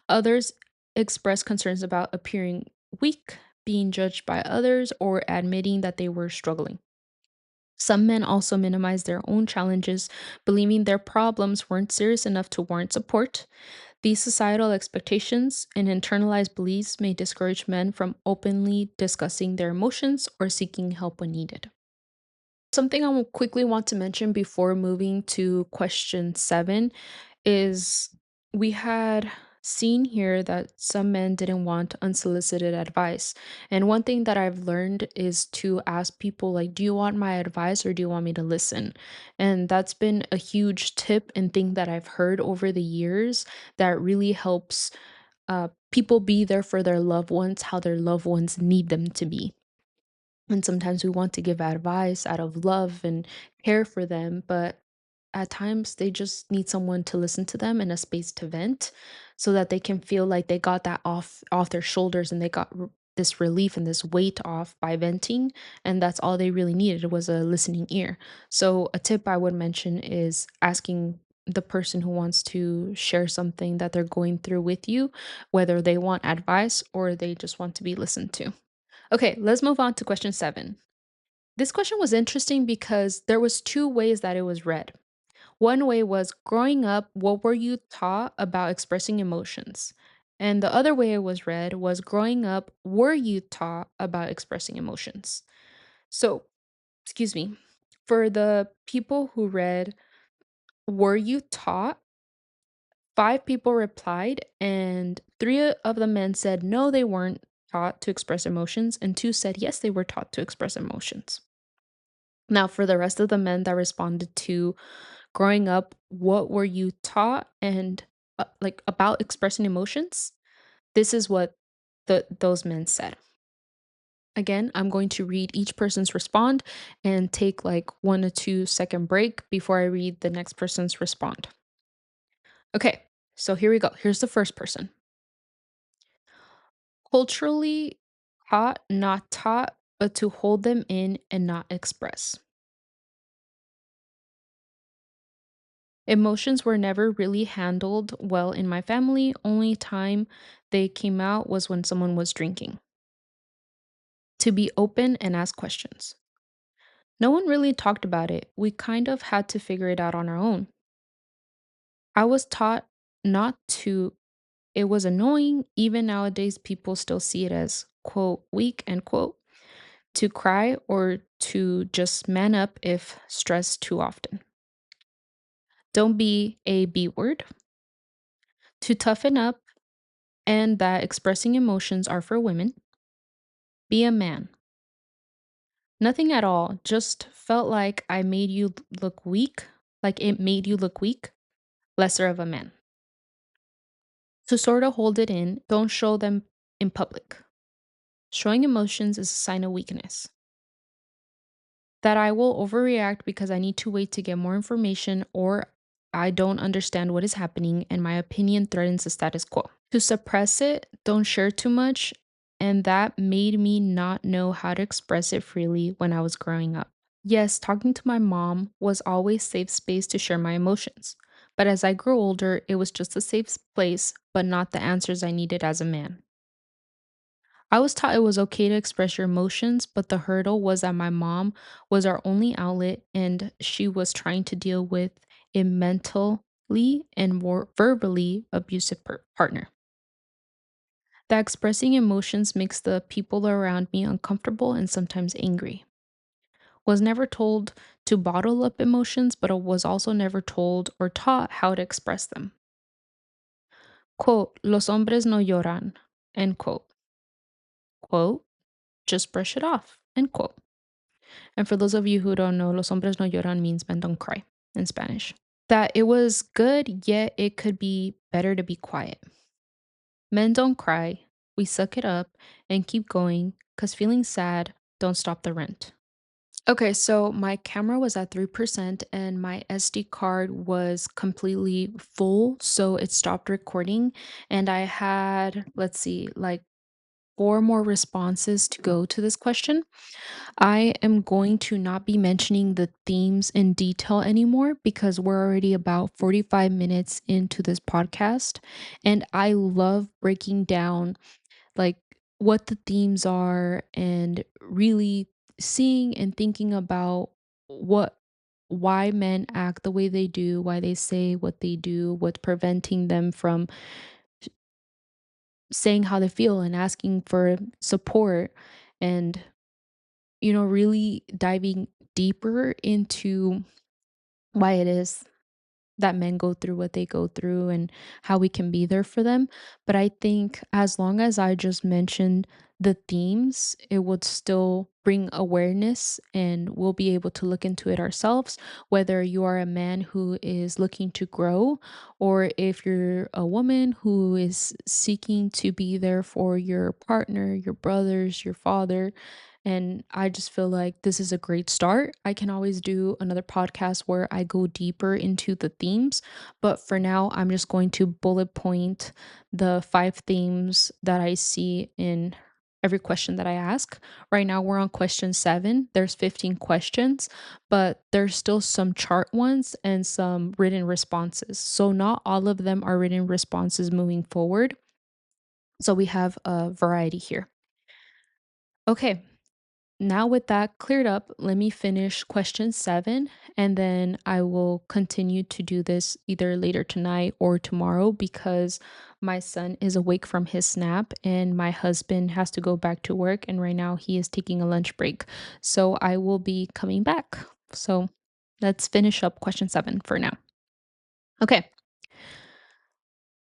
Others express concerns about appearing weak, being judged by others, or admitting that they were struggling. Some men also minimize their own challenges, believing their problems weren't serious enough to warrant support. These societal expectations and internalized beliefs may discourage men from openly discussing their emotions or seeking help when needed. Something I will quickly want to mention before moving to question 7 is we had seen here that some men didn't want unsolicited advice. And one thing that I've learned is to ask people, like, do you want my advice or do you want me to listen? And that's been a huge tip and thing that I've heard over the years that really helps people be there for their loved ones how their loved ones need them to be. And sometimes we want to give advice out of love and care for them, but at times they just need someone to listen to them and a space to vent so that they can feel like they got that off their shoulders and they got this relief and this weight off by venting, and that's all they really needed was a listening ear. So a tip I would mention is asking the person who wants to share something that they're going through with you whether they want advice or they just want to be listened to. Okay, let's move on to question 7. This question was interesting because there was two ways that it was read. One way was growing up, what were you taught about expressing emotions? And the other way it was read was growing up, were you taught about expressing emotions? So, excuse me, for the people who read, were you taught? Five people replied, and three of the men said no, they weren't taught to express emotions, and two said yes, they were taught to express emotions. Now, for the rest of the men that responded to growing up, what were you taught and like about expressing emotions? This is what those men said. Again, I'm going to read each person's respond and take like 1 to 2 second break before I read the next person's respond. Okay, so here we go. Here's the first person. Culturally taught, not taught, but to hold them in and not express. Emotions were never really handled well in my family. Only time they came out was when someone was drinking. To be open and ask questions. No one really talked about it. We kind of had to figure it out on our own. I was taught not to, it was annoying. Even nowadays, people still see it as, quote, weak, end quote, to cry or to just man up if stressed too often. Don't be a B word. To toughen up and that expressing emotions are for women. Be a man. Nothing at all. Just felt like I made you look weak, like it made you look weak, lesser of a man. To sort of hold it in, don't show them in public. Showing emotions is a sign of weakness. That I will overreact because I need to wait to get more information or I don't understand what is happening and my opinion threatens the status quo. To suppress it, don't share too much, and that made me not know how to express it freely when I was growing up. Yes, talking to my mom was always safe space to share my emotions. But as I grew older, it was just a safe place, but not the answers I needed as a man. I was taught it was okay to express your emotions, but the hurdle was that my mom was our only outlet and she was trying to deal with a mentally and more verbally abusive partner. That expressing emotions makes the people around me uncomfortable and sometimes angry. Was never told to bottle up emotions, but was also never told or taught how to express them. Quote, los hombres no lloran, end quote. Quote, just brush it off, end quote. And for those of you who don't know, los hombres no lloran means men don't cry in Spanish. That it was good, yet it could be better to be quiet. Men don't cry, we suck it up and keep going, because feeling sad don't stop the rent. Okay, so my camera was at 3% and my SD card was completely full, so it stopped recording. And I had, let's see, like four more responses to go to this question. I am going to not be mentioning the themes in detail anymore because we're already about 45 minutes into this podcast. And I love breaking down like what the themes are and really seeing and thinking about what why men act the way they do, why they say what they do, what's preventing them from saying how they feel and asking for support and really diving deeper into why it is that men go through what they go through and how we can be there for them. But I think as long as I just mentioned the themes, it would still bring awareness and we'll be able to look into it ourselves. Whether you are a man who is looking to grow, or if you're a woman who is seeking to be there for your partner, your brothers, your father. And I just feel like this is a great start. I can always do another podcast where I go deeper into the themes, but for now, I'm just going to bullet point the five themes that I see in every question that I ask. Right now, we're on question seven. There's 15 questions, but there's still some chart ones and some written responses. So, not all of them are written responses moving forward. So, we have a variety here. Okay, now, with that cleared up, let me finish question seven, and then I will continue to do this either later tonight or tomorrow because my son is awake from his nap and my husband has to go back to work. And right now, he is taking a lunch break. So, I will be coming back. So, let's finish up question seven for now. Okay.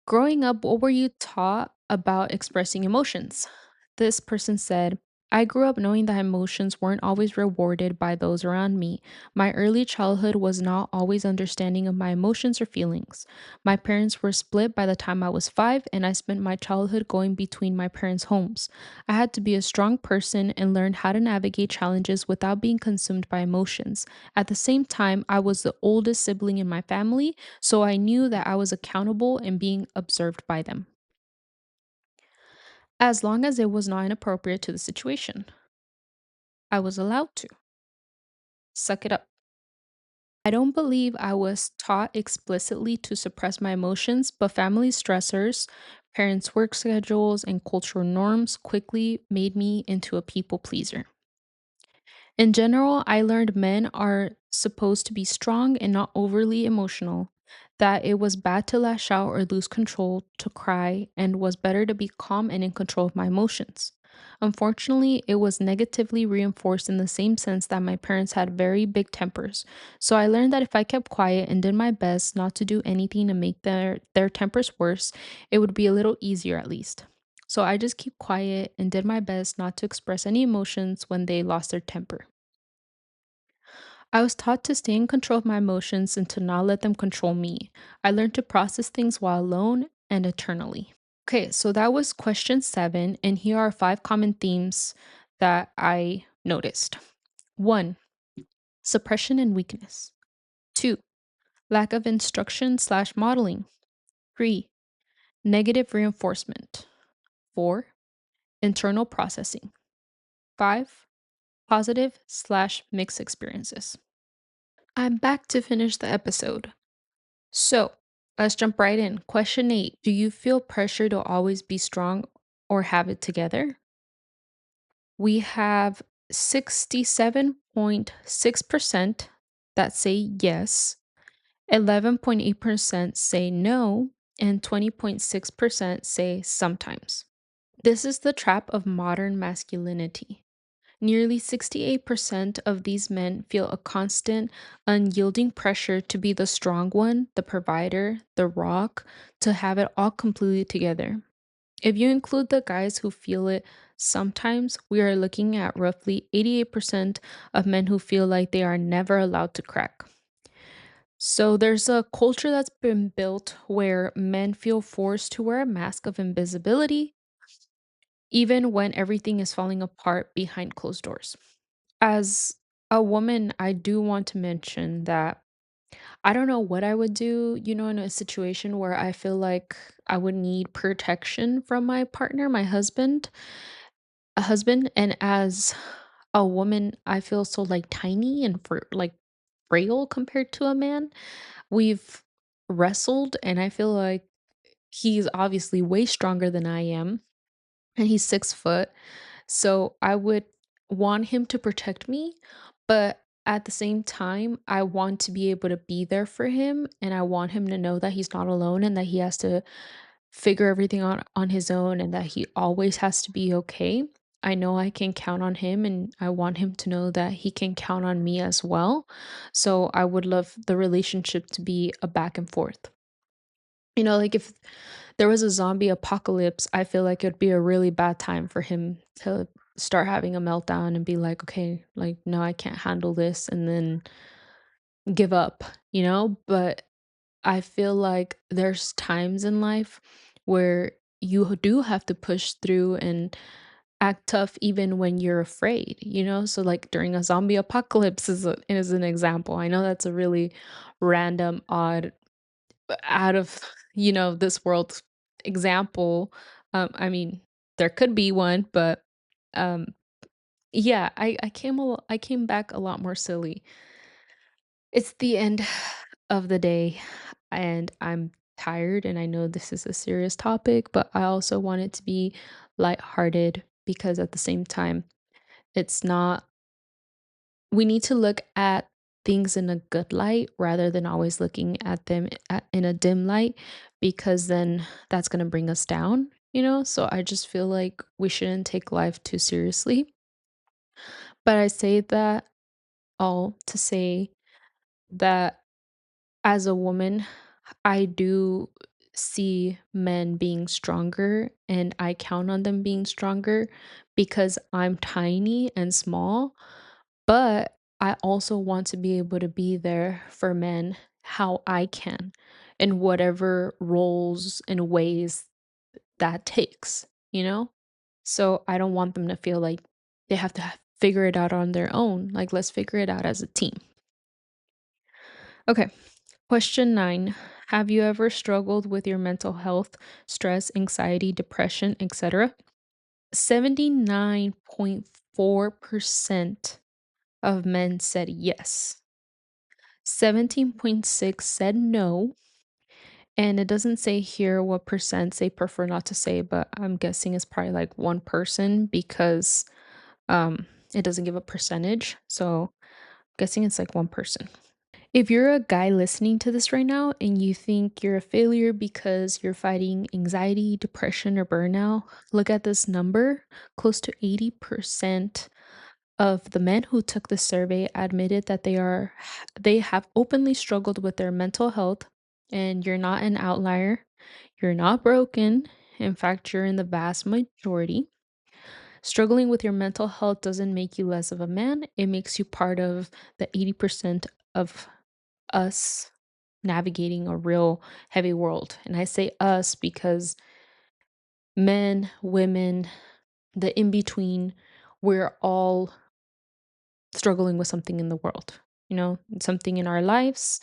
Growing up, what were you taught about expressing emotions? This person said, I grew up knowing that emotions weren't always rewarded by those around me. My early childhood was not always understanding of my emotions or feelings. My parents were split by the time I was 5, and I spent my childhood going between my parents' homes. I had to be a strong person and learn how to navigate challenges without being consumed by emotions. At the same time, I was the oldest sibling in my family, so I knew that I was accountable and being observed by them, as long as it was not inappropriate to the situation. I was allowed to suck it up. I don't believe I was taught explicitly to suppress my emotions, but family stressors, parents' work schedules, and cultural norms quickly made me into a people pleaser. In general, I learned men are supposed to be strong and not overly emotional, that it was bad to lash out or lose control, to cry, and was better to be calm and in control of my emotions. Unfortunately, it was negatively reinforced in the same sense that my parents had very big tempers. So I learned that if I kept quiet and did my best not to do anything to make their tempers worse, it would be a little easier at least. So I just keep quiet and did my best not to express any emotions when they lost their temper. I was taught to stay in control of my emotions and to not let them control me. I learned to process things while alone and eternally. Okay, so that was question seven, and here are five common themes that I noticed. One, suppression and weakness. Two, lack of instruction slash modeling. Three, negative reinforcement. Four, internal processing. Five, positive slash mixed experiences. I'm back to finish the episode. So let's jump right in. Question eight. Do you feel pressure to always be strong or have it together? We have 67.6% that say yes, 11.8% say no, and 20.6% say sometimes. This is the trap of modern masculinity. Nearly 68% of these men feel a constant, unyielding pressure to be the strong one, the provider, the rock, to have it all completely together. If you include the guys who feel it sometimes, we are looking at roughly 88% of men who feel like they are never allowed to crack. So there's a culture that's been built where men feel forced to wear a mask of invisibility, even when everything is falling apart behind closed doors. As a woman, I do want to mention that I don't know what I would do, in a situation where I feel like I would need protection from my partner, my husband, and as a woman, I feel so like tiny and like frail compared to a man. We've wrestled and I feel like he's obviously way stronger than I am and he's 6 foot. So I would want him to protect me, but at the same time, I want to be able to be there for him and I want him to know that he's not alone and that he has to figure everything out on his own and that he always has to be okay. I know I can count on him, and I want him to know that he can count on me as well. So I would love the relationship to be a back and forth. Like if there was a zombie apocalypse, I feel like it'd be a really bad time for him to start having a meltdown and be like, okay, like, no, I can't handle this, and then give up. But I feel like there's times in life where you do have to push through and act tough even when you're afraid. So like during a zombie apocalypse is an example. I know that's a really random, odd, out of this world example. I mean, there could be one, but um yeah, I came back a lot more silly. It's the end of the day, and I'm tired, and I know this is a serious topic, but I also want it to be lighthearted because at the same time, it's not we need to look at things in a good light rather than always looking at them in a dim light, because then that's going to bring us down. So I just feel like we shouldn't take life too seriously. But I say that all to say that as a woman, I do see men being stronger, and I count on them being stronger because I'm tiny and small. But I also want to be able to be there for men how I can, in whatever roles and ways that takes. So I don't want them to feel like they have to figure it out on their own. Like, let's figure it out as a team. Okay. Question 9. Have you ever struggled with your mental health, stress, anxiety, depression, etc.? 79.4% of men said yes. 17.6 said no. And it doesn't say here what percent they prefer not to say, but I'm guessing it's probably like one person because it doesn't give a percentage. So guessing it's like one person. If you're a guy listening to this right now and you think you're a failure because you're fighting anxiety, depression, or burnout, look at this number. Close to 80% of the men who took the survey admitted that they have openly struggled with their mental health, and you're not an outlier. You're not broken. In fact, you're in the vast majority. Struggling with your mental health doesn't make you less of a man. It makes you part of the 80% of us navigating a real heavy world. And I say us because men, women, the in between, we're all struggling with something in the world, something in our lives.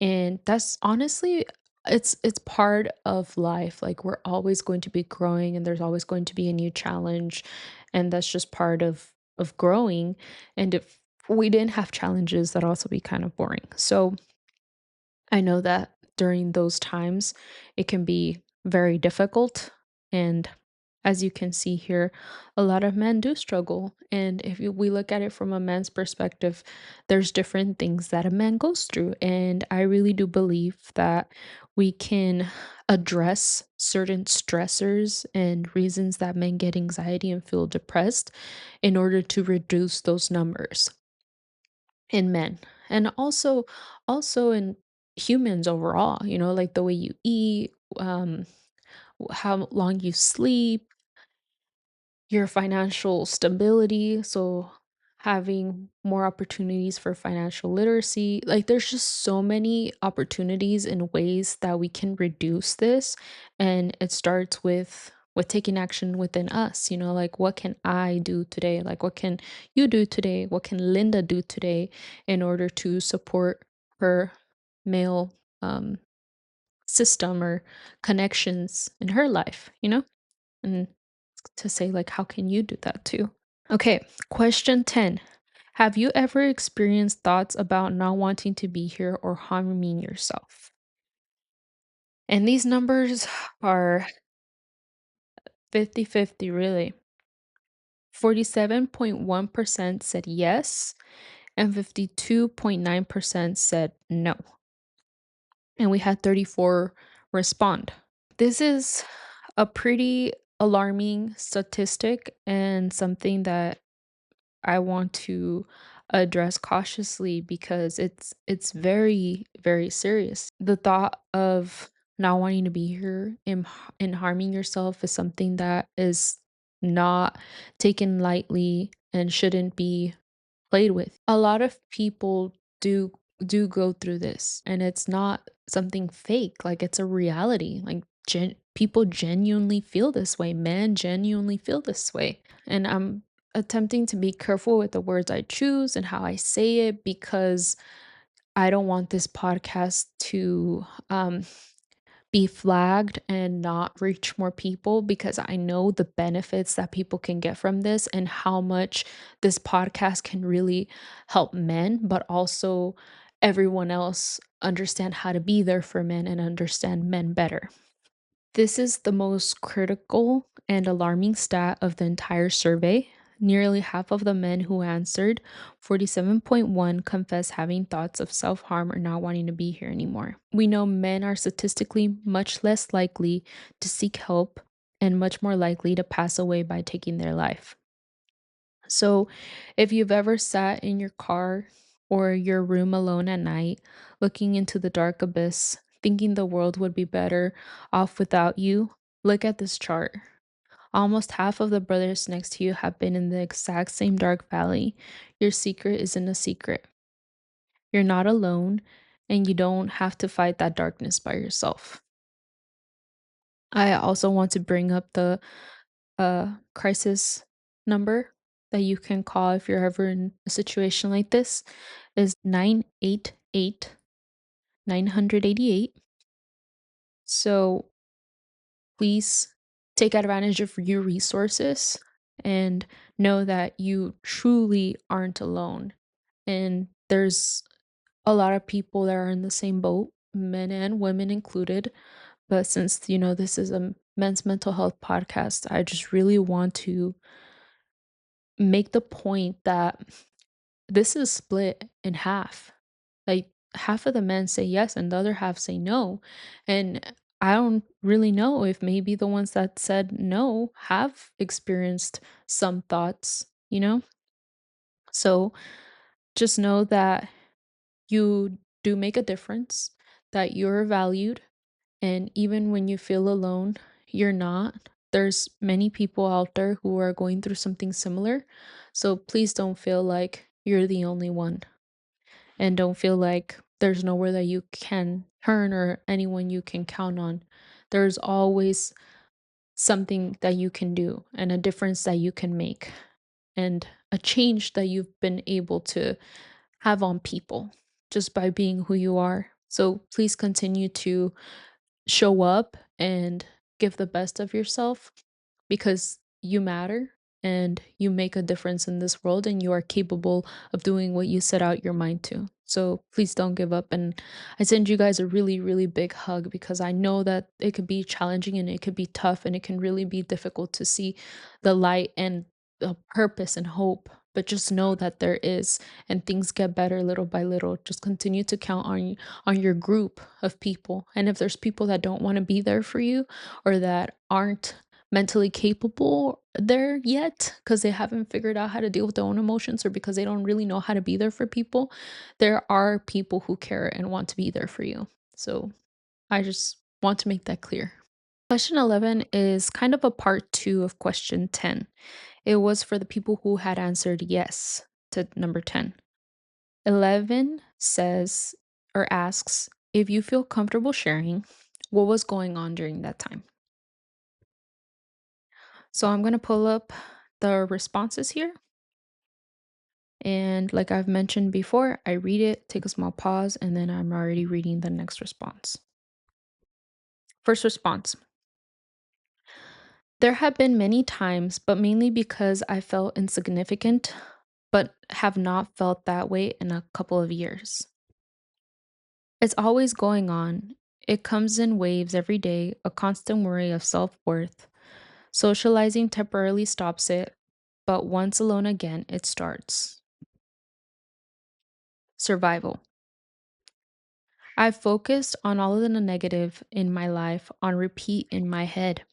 And that's honestly, it's part of life. Like, we're always going to be growing, and there's always going to be a new challenge, and that's just part of growing. And if we didn't have challenges, that'd also be kind of boring. So I know that during those times, it can be very difficult. And as you can see here, a lot of men do struggle. And if we look at it from a man's perspective, there's different things that a man goes through. And I really do believe that we can address certain stressors and reasons that men get anxiety and feel depressed in order to reduce those numbers in men, and also in humans overall, like the way you eat, um how long you sleep, your financial stability. So having more opportunities for financial literacy, like there's just so many opportunities and ways that we can reduce this. And it starts with taking action within us, like what can I do today, like what can you do today, what can Linda do today in order to support her male system or connections in her life, and to say, like, how can you do that too? Okay, question 10. Have you ever experienced thoughts about not wanting to be here or harming yourself? And these numbers are 50-50, really. 47.1% said yes, and 52.9% said no. And we had 34 respond. This is a pretty alarming statistic and something that I want to address cautiously because it's very very serious. The thought of not wanting to be here and harming yourself is something that is not taken lightly and shouldn't be played with. A lot of people do go through this, and it's not something fake, like it's a reality. Like people genuinely feel this way. Men genuinely feel this way. And I'm attempting to be careful with the words I choose and how I say it because I don't want this podcast to be flagged and not reach more people because I know the benefits that people can get from this and how much this podcast can really help men, but also everyone else understand how to be there for men and understand men better. This is the most critical and alarming stat of the entire survey. Nearly half of the men who answered, 47.1, confess having thoughts of self harm or not wanting to be here anymore. We know men are statistically much less likely to seek help and much more likely to pass away by taking their life. So, if you've ever sat in your car or your room alone at night, looking into the dark abyss, thinking the world would be better off without you, look at this chart. Almost half of the brothers next to you have been in the exact same dark valley. Your secret isn't a secret. You're not alone, and you don't have to fight that darkness by yourself. I also want to bring up the crisis number that you can call if you're ever in a situation like this is 988 988. So please take advantage of your resources and know that you truly aren't alone. And there's a lot of people that are in the same boat, men and women included. But since, this is a men's mental health podcast, I just really want to make the point that this is split in half. Like half of the men say yes and the other half say no. And I don't really know if maybe the ones that said no have experienced some thoughts, you know? So just know that you do make a difference, that you're valued, and even when you feel alone, you're not. There's many people out there who are going through something similar. So please don't feel like you're the only one and don't feel like there's nowhere that you can turn or anyone you can count on. There's always something that you can do and a difference that you can make and a change that you've been able to have on people just by being who you are. So please continue to show up and give the best of yourself because you matter and you make a difference in this world and you are capable of doing what you set out your mind to. So please don't give up. And I send you guys a really, really big hug because I know that it could be challenging and it could be tough and it can really be difficult to see the light and the purpose and hope. But just know that there is, and things get better little by little. Just continue to count on your group of people. And if there's people that don't want to be there for you or that aren't mentally capable there yet because they haven't figured out how to deal with their own emotions or because they don't really know how to be there for people, there are people who care and want to be there for you. So I just want to make that clear. Question 11 is kind of a part two of question 10. It was for the people who had answered yes to number 10. 11 says or asks if you feel comfortable sharing what was going on during that time. So I'm going to pull up the responses here. And like I've mentioned before, I read it, take a small pause, and then I'm already reading the next response. First response. There have been many times, but mainly because I felt insignificant, but have not felt that way in a couple of years. It's always going on. It comes in waves every day, a constant worry of self worth. Socializing temporarily stops it, but once alone again, it starts. Survival. I've focused on all of the negative in my life on repeat in my head.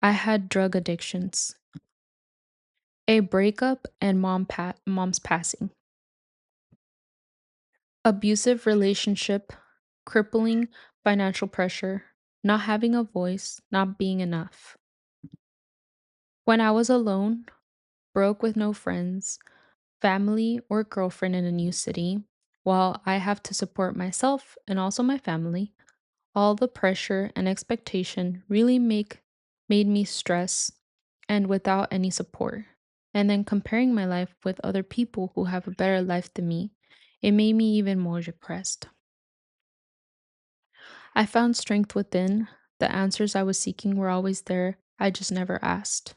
I had drug addictions, a breakup, and mom's passing, abusive relationship, crippling financial pressure, not having a voice, not being enough. When I was alone, broke with no friends, family, or girlfriend in a new city, while I have to support myself and also my family, all the pressure and expectation really made me stress and without any support. And then comparing my life with other people who have a better life than me, it made me even more depressed. I found strength within. The answers I was seeking were always there. I just never asked.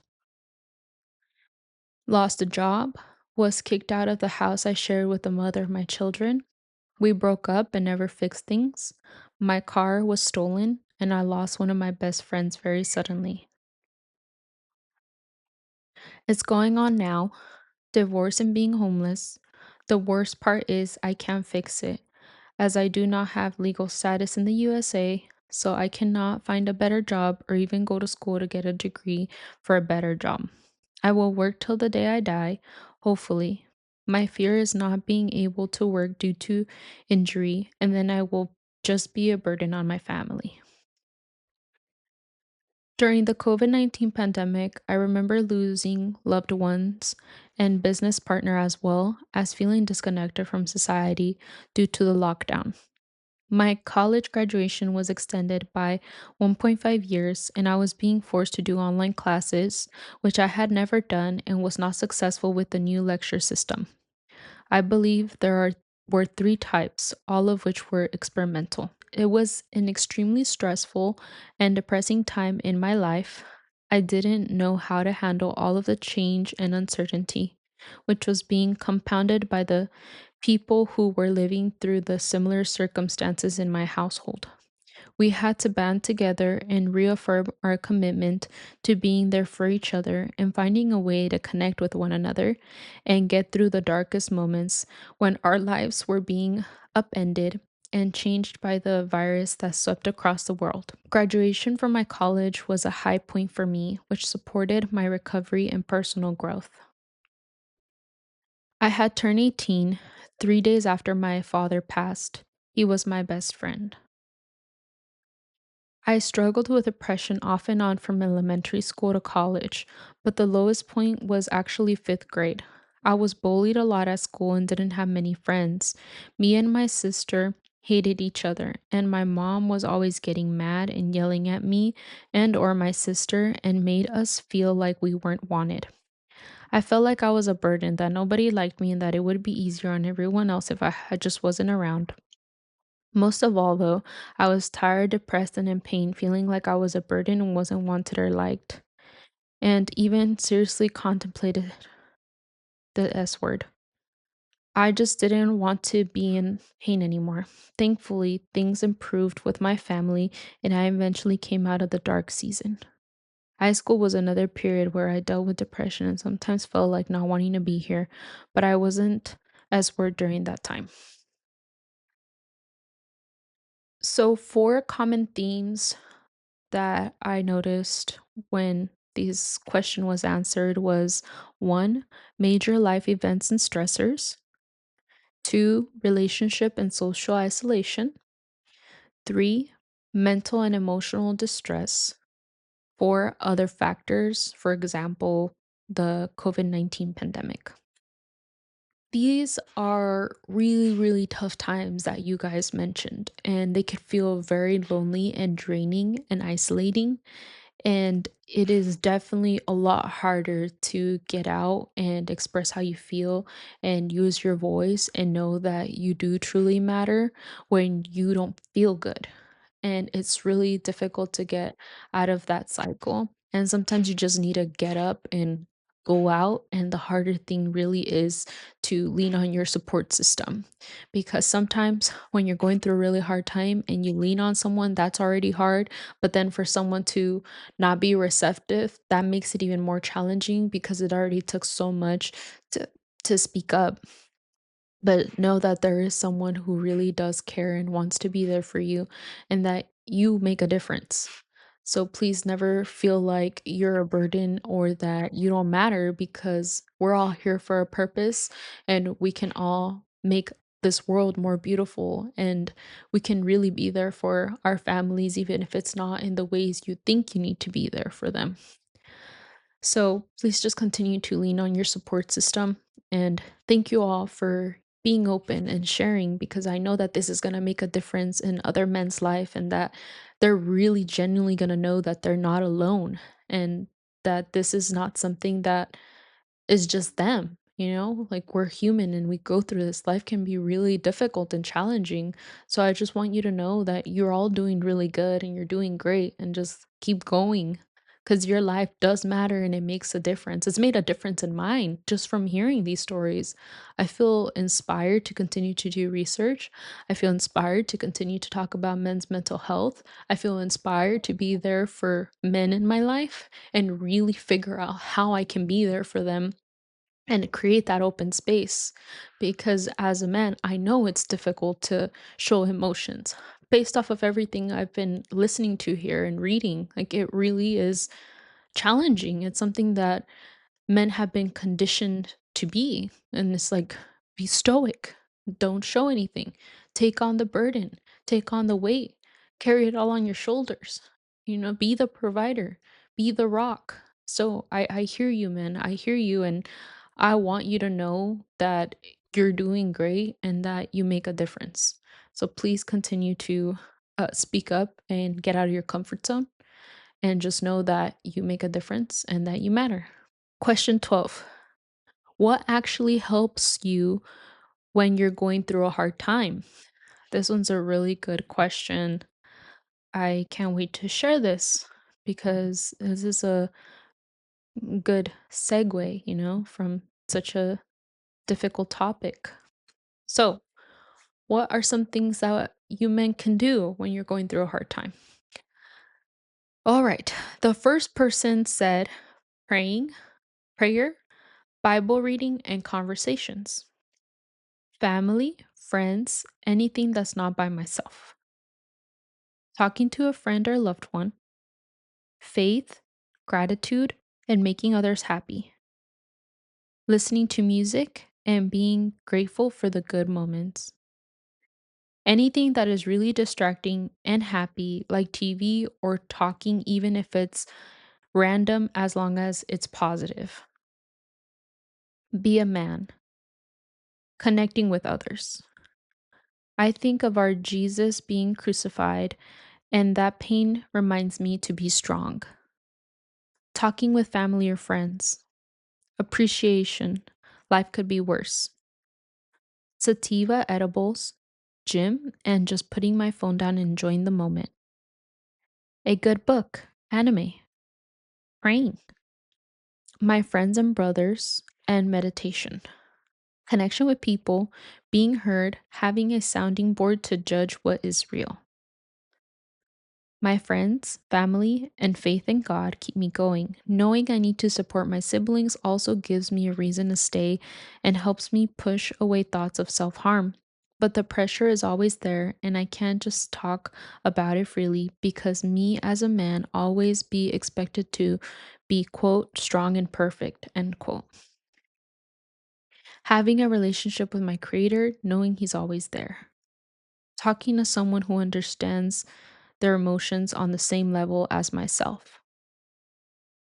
Lost a job, was kicked out of the house I shared with the mother of my children. We broke up and never fixed things. My car was stolen, and I lost one of my best friends very suddenly. It's going on now, divorce and being homeless. The worst part is I can't fix it, as I do not have legal status in the USA, so I cannot find a better job or even go to school to get a degree for a better job. I will work till the day I die, hopefully. My fear is not being able to work due to injury, and then I will just be a burden on my family. During the COVID-19 pandemic, I remember losing loved ones and business partner as well as feeling disconnected from society due to the lockdown. My college graduation was extended by 1.5 years, and I was being forced to do online classes, which I had never done and was not successful with the new lecture system. I believe were three types, all of which were experimental. It was an extremely stressful and depressing time in my life. I didn't know how to handle all of the change and uncertainty, which was being compounded by the people who were living through the similar circumstances in my household. We had to band together and reaffirm our commitment to being there for each other and finding a way to connect with one another and get through the darkest moments when our lives were being upended and changed by the virus that swept across the world. Graduation from my college was a high point for me, which supported my recovery and personal growth. I had turned 18 3 days after my father passed. He was my best friend. I struggled with depression off and on from elementary school to college, but the lowest point was actually fifth grade. I was bullied a lot at school and didn't have many friends. Me and my sister hated each other, and my mom was always getting mad and yelling at me and or my sister and made us feel like we weren't wanted. I felt like I was a burden, that nobody liked me and that it would be easier on everyone else if I just wasn't around. Most of all, though, I was tired, depressed, and in pain, feeling like I was a burden and wasn't wanted or liked, and even seriously contemplated the S word. I just didn't want to be in pain anymore. Thankfully, things improved with my family, and I eventually came out of the dark season. High school was another period where I dealt with depression and sometimes felt like not wanting to be here, but I wasn't as word during that time. So, four common themes that I noticed when this question was answered was one, major life events and stressors, two, relationship and social isolation, three, mental and emotional distress, four, other factors, for example, the COVID-19 pandemic. These are really, really tough times that you guys mentioned, and they could feel very lonely and draining and isolating. And it is definitely a lot harder to get out and express how you feel and use your voice and know that you do truly matter when you don't feel good. And it's really difficult to get out of that cycle. And sometimes you just need to get up and go out. And the harder thing really is to lean on your support system. Because sometimes when you're going through a really hard time and you lean on someone, that's already hard. But then for someone to not be receptive, that makes it even more challenging because it already took so much to to speak up. But know that there is someone who really does care and wants to be there for you and that you make a difference. So please never feel like you're a burden or that you don't matter, because we're all here for a purpose and we can all make this world more beautiful, and we can really be there for our families even if it's not in the ways you think you need to be there for them. So please just continue to lean on your support system. And thank you all for being open and sharing, because I know that this is going to make a difference in other men's life, and that they're really genuinely going to know that they're not alone, and that this is not something that is just them, you know? Like, we're human and we go through this. Life can be really difficult and challenging. So I just want you to know that you're all doing really good and you're doing great, and just keep going, because your life does matter and it makes a difference. It's made a difference in mine just from hearing these stories. I feel inspired to continue to do research. I feel inspired to continue to talk about men's mental health. I feel inspired to be there for men in my life and really figure out how I can be there for them and create that open space. Because as a man, I know it's difficult to show emotions. Based off of everything I've been listening to here and reading, like, it really is challenging. It's something that men have been conditioned to be. And it's like, be stoic, don't show anything, take on the burden, take on the weight, carry it all on your shoulders, be the provider, be the rock. So I hear you, man. I hear you. And I want you to know that you're doing great and that you make a difference. So please continue to speak up and get out of your comfort zone, and just know that you make a difference and that you matter. Question 12. What actually helps you when you're going through a hard time? This one's a really good question. I can't wait to share this, because this is a good segue, from such a difficult topic. So, what are some things that you men can do when you're going through a hard time? All right. The first person said praying, prayer, Bible reading, and conversations. Family, friends, anything that's not by myself. Talking to a friend or loved one. Faith, gratitude, and making others happy. Listening to music and being grateful for the good moments. Anything that is really distracting and happy, like TV or talking, even if it's random, as long as it's positive. Be a man. Connecting with others. I think of our Jesus being crucified, and that pain reminds me to be strong. Talking with family or friends. Appreciation. Life could be worse. Sativa edibles. Gym, and just putting my phone down and enjoying the moment. A good book. Anime. Praying. My friends and brothers, and meditation. Connection with people, being heard, having a sounding board to judge what is real. My friends, family, and faith in God keep me going. Knowing I need to support my siblings also gives me a reason to stay and helps me push away thoughts of self harm. But the pressure is always there, and I can't just talk about it freely, because me as a man always be expected to be, quote, strong and perfect, end quote. Having a relationship with my creator, knowing he's always there. Talking to someone who understands their emotions on the same level as myself.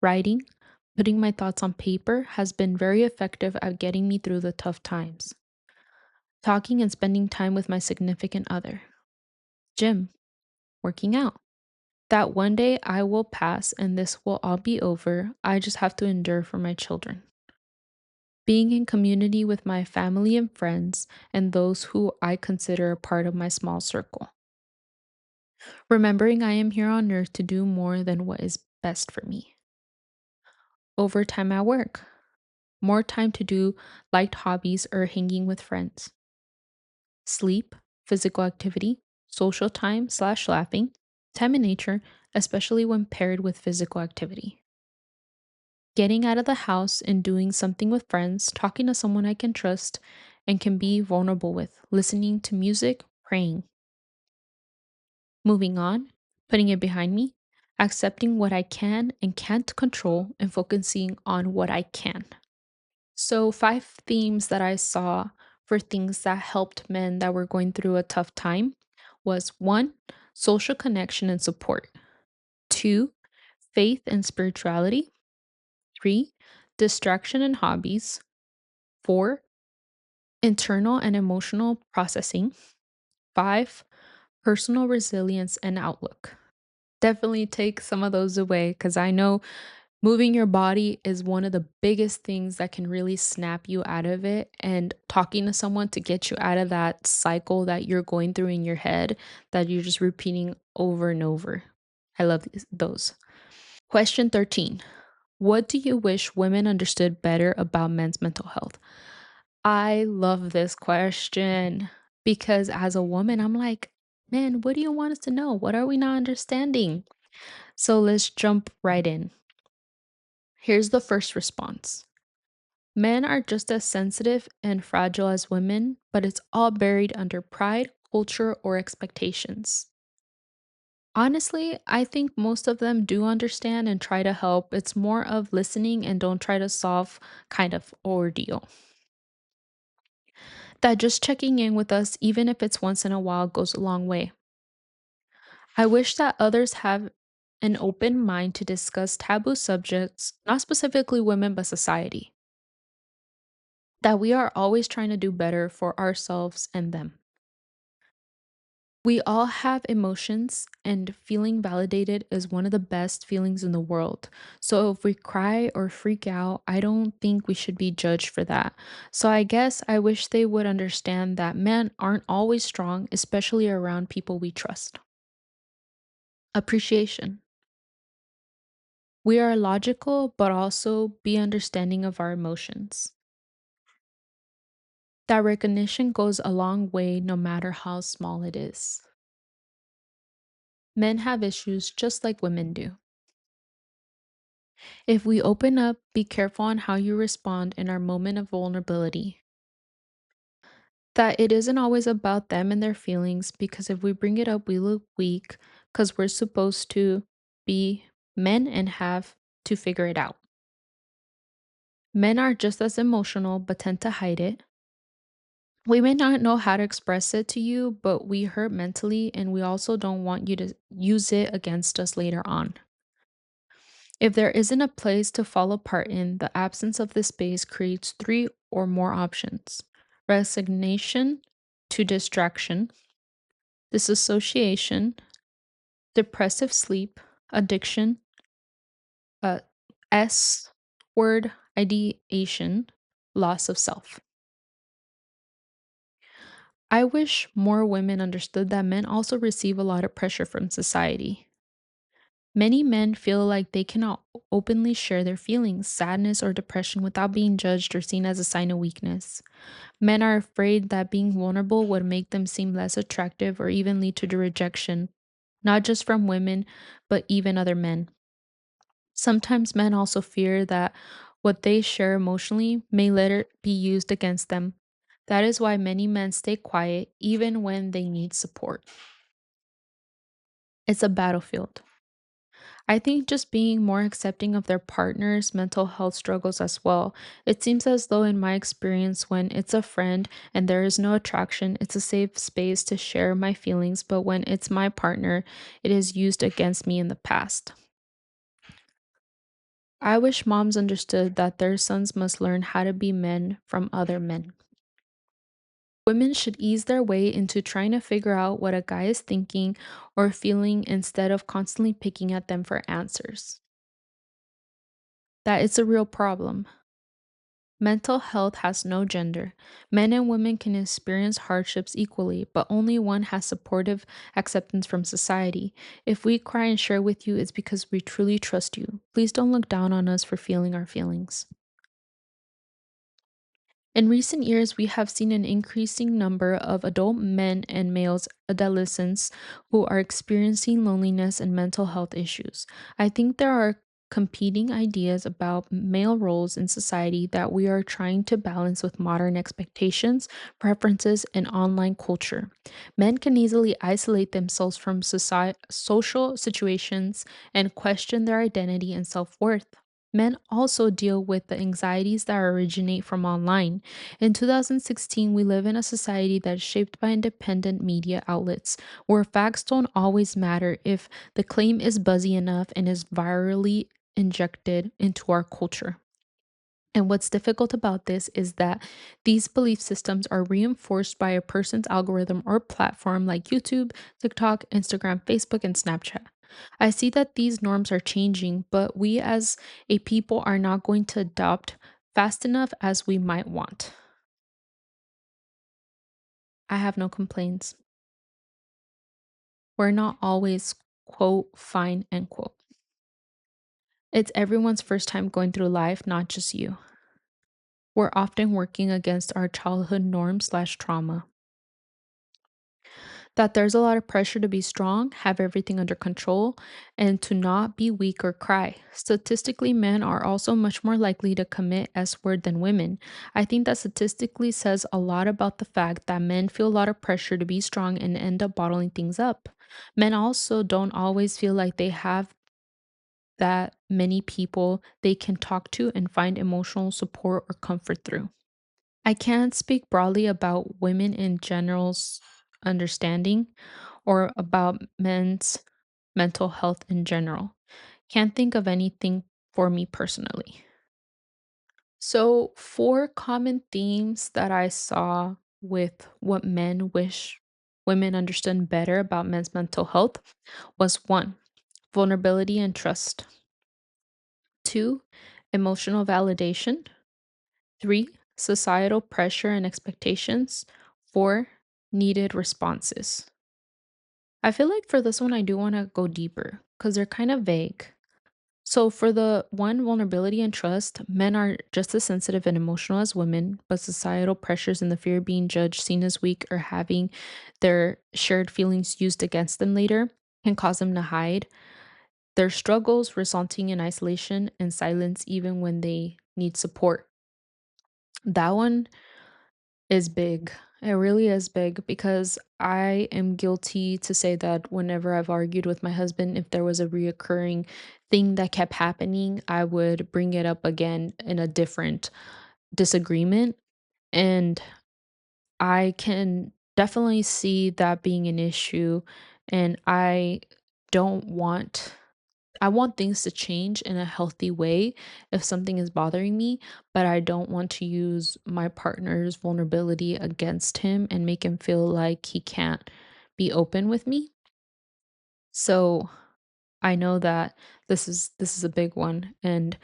Writing, putting my thoughts on paper has been very effective at getting me through the tough times. Talking and spending time with my significant other. Gym, working out. That one day I will pass and this will all be over. I just have to endure for my children. Being in community with my family and friends and those who I consider a part of my small circle. Remembering I am here on earth to do more than what is best for me. Overtime at work. More time to do liked hobbies or hanging with friends. Sleep, physical activity, social time slash laughing, time in nature, especially when paired with physical activity. Getting out of the house and doing something with friends, talking to someone I can trust and can be vulnerable with, listening to music, praying. Moving on, putting it behind me, accepting what I can and can't control, and focusing on what I can. So, five themes that I saw for things that helped men that were going through a tough time was one, social connection and support, two, faith and spirituality, three, distraction and hobbies, four, internal and emotional processing, five, personal resilience and outlook. Definitely take some of those away because I know moving your body is one of the biggest things that can really snap you out of it. And talking to someone to get you out of that cycle that you're going through in your head that you're just repeating over and over. I love those. Question 13. What do you wish women understood better about men's mental health? I love this question because as a woman, I'm like, man, what do you want us to know? What are we not understanding? So let's jump right in. Here's the first response. Men are just as sensitive and fragile as women, but it's all buried under pride, culture, or expectations. Honestly, I think most of them do understand and try to help. It's more of listening and don't try to solve kind of ordeal. That just checking in with us, even if it's once in a while, goes a long way. I wish that others have an open mind to discuss taboo subjects, not specifically women, but society. That we are always trying to do better for ourselves and them. We all have emotions, and feeling validated is one of the best feelings in the world. So, if we cry or freak out, I don't think we should be judged for that. So, I guess I wish they would understand that men aren't always strong, especially around people we trust. Appreciation. We are logical, but also be understanding of our emotions. That recognition goes a long way no matter how small it is. Men have issues just like women do. If we open up, be careful on how you respond in our moment of vulnerability. That it isn't always about them and their feelings, because if we bring it up, we look weak because we're supposed to be men and have to figure it out. Men are just as emotional but tend to hide it. We may not know how to express it to you, but we hurt mentally, and we also don't want you to use it against us later on. If there isn't a place to fall apart in, the absence of this space creates three or more options: resignation to distraction, disassociation, depressive sleep, addiction, uh, S word ideation, loss of self. I wish more women understood that men also receive a lot of pressure from society. Many men feel like they cannot openly share their feelings, sadness, or depression without being judged or seen as a sign of weakness. Men are afraid that being vulnerable would make them seem less attractive or even lead to the rejection, not just from women, but even other men. Sometimes men also fear that what they share emotionally may later be used against them. That is why many men stay quiet even when they need support. It's a battlefield. I think just being more accepting of their partner's mental health struggles as well. It seems as though, in my experience, when it's a friend and there is no attraction, it's a safe space to share my feelings, but when it's my partner, it is used against me in the past. I wish moms understood that their sons must learn how to be men from other men. Women should ease their way into trying to figure out what a guy is thinking or feeling instead of constantly picking at them for answers. That it's a real problem. Mental health has no gender. Men and women can experience hardships equally, but only one has supportive acceptance from society. If we cry and share with you, it's because we truly trust you. Please don't look down on us for feeling our feelings. In recent years, we have seen an increasing number of adult men and males, adolescents, who are experiencing loneliness and mental health issues. I think there are competing ideas about male roles in society that we are trying to balance with modern expectations, preferences, and online culture. Men can easily isolate themselves from social situations and question their identity and self worth. Men also deal with the anxieties that originate from online. In 2016, we live in a society that is shaped by independent media outlets, where facts don't always matter if the claim is buzzy enough and is virally injected into our culture. And what's difficult about this is that these belief systems are reinforced by a person's algorithm or platform like YouTube, TikTok, Instagram, Facebook, and Snapchat. I see that these norms are changing, but we as a people are not going to adopt fast enough as we might want. I have no complaints. We're not always, quote, fine, end quote. It's everyone's first time going through life, not just you. We're often working against our childhood norms slash trauma. That there's a lot of pressure to be strong, have everything under control, and to not be weak or cry. Statistically, men are also much more likely to commit S word than women. I think that statistically says a lot about the fact that men feel a lot of pressure to be strong and end up bottling things up. Men also don't always feel like they have that many people they can talk to and find emotional support or comfort through. I can't speak broadly about women in general's understanding or about men's mental health in general. Can't think of anything for me personally. So, four common themes that I saw with what men wish women understood better about men's mental health was one, vulnerability and trust, two, emotional validation, three, societal pressure and expectations, four, needed responses. I feel like for this one, I do want to go deeper because they're kind of vague. So, for the one, vulnerability and trust, men are just as sensitive and emotional as women, but societal pressures and the fear of being judged, seen as weak, or having their shared feelings used against them later can cause them to hide their struggles, resulting in isolation and silence even when they need support. That one is big. It really is big because I am guilty to say that whenever I've argued with my husband, if there was a reoccurring thing that kept happening, I would bring it up again in a different disagreement. And I can definitely see that being an issue. And don't want I want things to change in a healthy way if something is bothering me, but I don't want to use my partner's vulnerability against him and make him feel like he can't be open with me. So I know that this is a big one and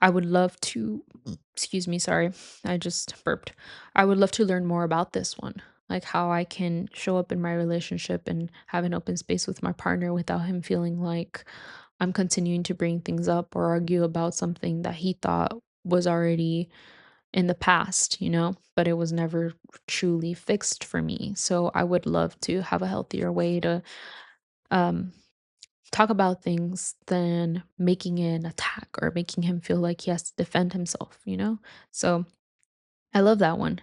I would love to excuse me, sorry. I just burped. I would love to learn more about this one. Like how I can show up in my relationship and have an open space with my partner without him feeling like I'm continuing to bring things up or argue about something that he thought was already in the past, but it was never truly fixed for me. So I would love to have a healthier way to um talk about things than making it an attack or making him feel like he has to defend himself. So I love that one.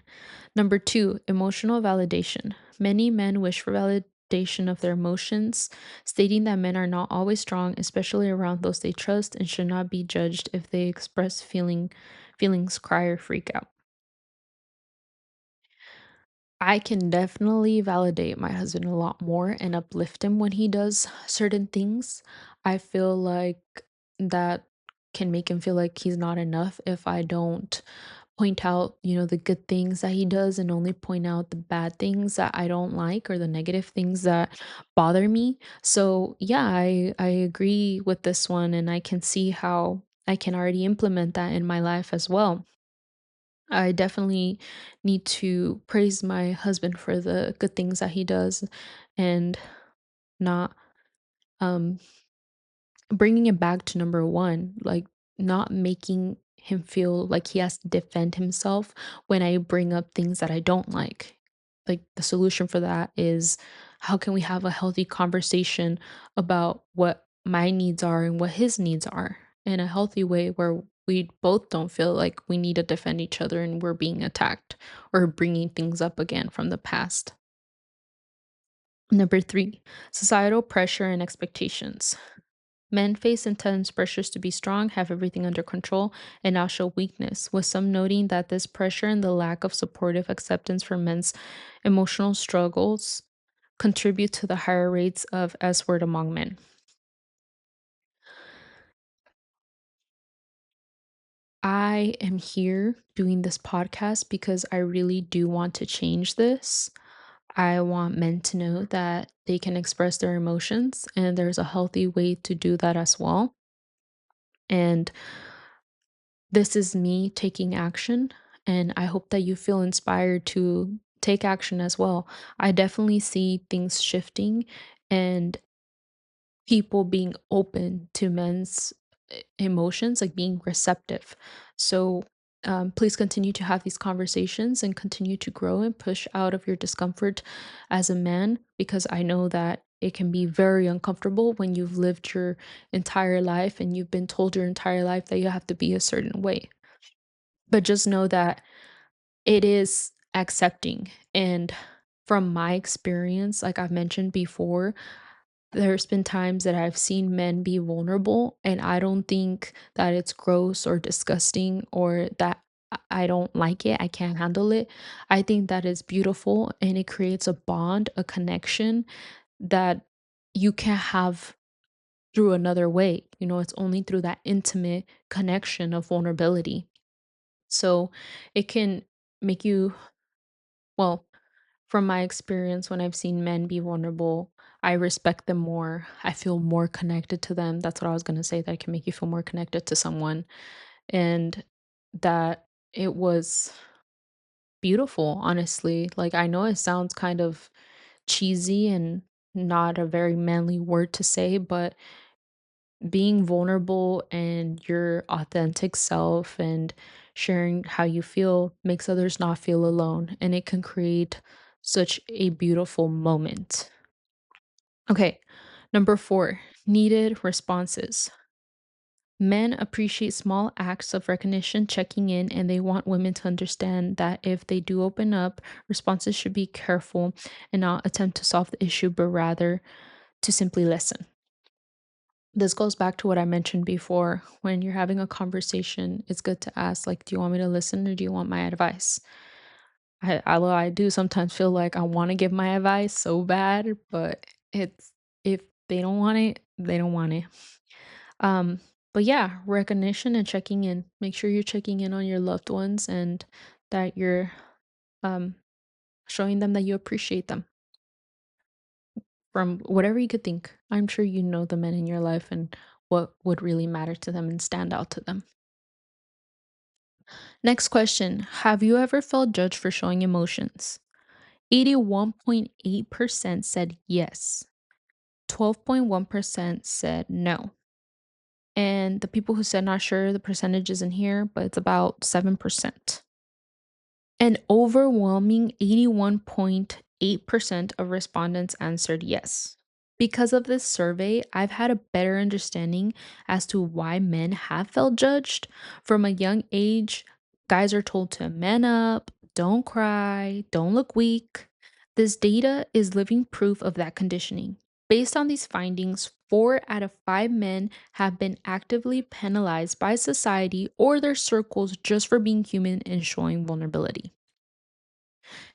Number two, emotional validation. Many men wish for validation of their emotions, stating that men are not always strong, especially around those they trust, and should not be judged if they express feelings, cry, or freak out. I can definitely validate my husband a lot more and uplift him when he does certain things. I feel like that can make him feel like he's not enough if I don't point out, the good things that he does and only point out the bad things that I don't like or the negative things that bother me. So, yeah, I agree with this one and I can see how I can already implement that in my life as well. I definitely need to praise my husband for the good things that he does and not um bringing it back to number 1, like not making him feel like he has to defend himself when I bring up things that I don't like. Like the solution for that is how can we have a healthy conversation about what my needs are and what his needs are? in a healthy way where we both don't feel like we need to defend each other and we're being attacked or bringing things up again from the past. Number three, societal pressure and expectations. Men face intense pressures to be strong, have everything under control, and not show weakness, with some noting that this pressure and the lack of supportive acceptance for men's emotional struggles contribute to the higher rates of S word among men. I am here doing this podcast because I really do want to change this. I want men to know that they can express their emotions and there's a healthy way to do that as well. And this is me taking action, and I hope that you feel inspired to take action as well. I definitely see things shifting and people being open to men's emotions, like being receptive. So, please continue to have these conversations and continue to grow and push out of your discomfort as a man, because I know that it can be very uncomfortable when you've lived your entire life and you've been told your entire life that you have to be a certain way. But just know that it is accepting. And from my experience, like I've mentioned before, there's been times that I've seen men be vulnerable, and I don't think that it's gross or disgusting or that I don't like it, I can't handle it. I think that is beautiful and it creates a bond, a connection that you can't have through another way. It's only through that intimate connection of vulnerability. So it can make you, well, from my experience, when I've seen men be vulnerable, I respect them more. I feel more connected to them. That's what I was going to say, that it can make you feel more connected to someone. And that it was beautiful, honestly. Like, I know it sounds kind of cheesy and not a very manly word to say, but being vulnerable and your authentic self and sharing how you feel makes others not feel alone, and it can create such a beautiful moment. Okay, number four, needed responses. Men appreciate small acts of recognition, checking in, and they want women to understand that if they do open up, responses should be careful and not attempt to solve the issue, but rather to simply listen. This goes back to what I mentioned before. When you're having a conversation, it's good to ask, like, do you want me to listen or do you want my advice? Although I do sometimes feel like I want to give my advice so bad, but it's, if they don't want it, they don't want it. Um, but yeah, recognition and checking in. Make sure you're checking in on your loved ones and that you're um showing them that you appreciate them from whatever you could think. I'm sure you know the men in your life and what would really matter to them and stand out to them. Next question. Have you ever felt judged for showing emotions? 81.8% said yes. 12.1% said no. And the people who said not sure, the percentage isn't here, but it's about 7%. An overwhelming 81.8% of respondents answered yes. Because of this survey, I've had a better understanding as to why men have felt judged. From a young age, guys are told to man up, don't cry, don't look weak. This data is living proof of that conditioning. Based on these findings, 4 out of 5 men have been actively penalized by society or their circles just for being human and showing vulnerability.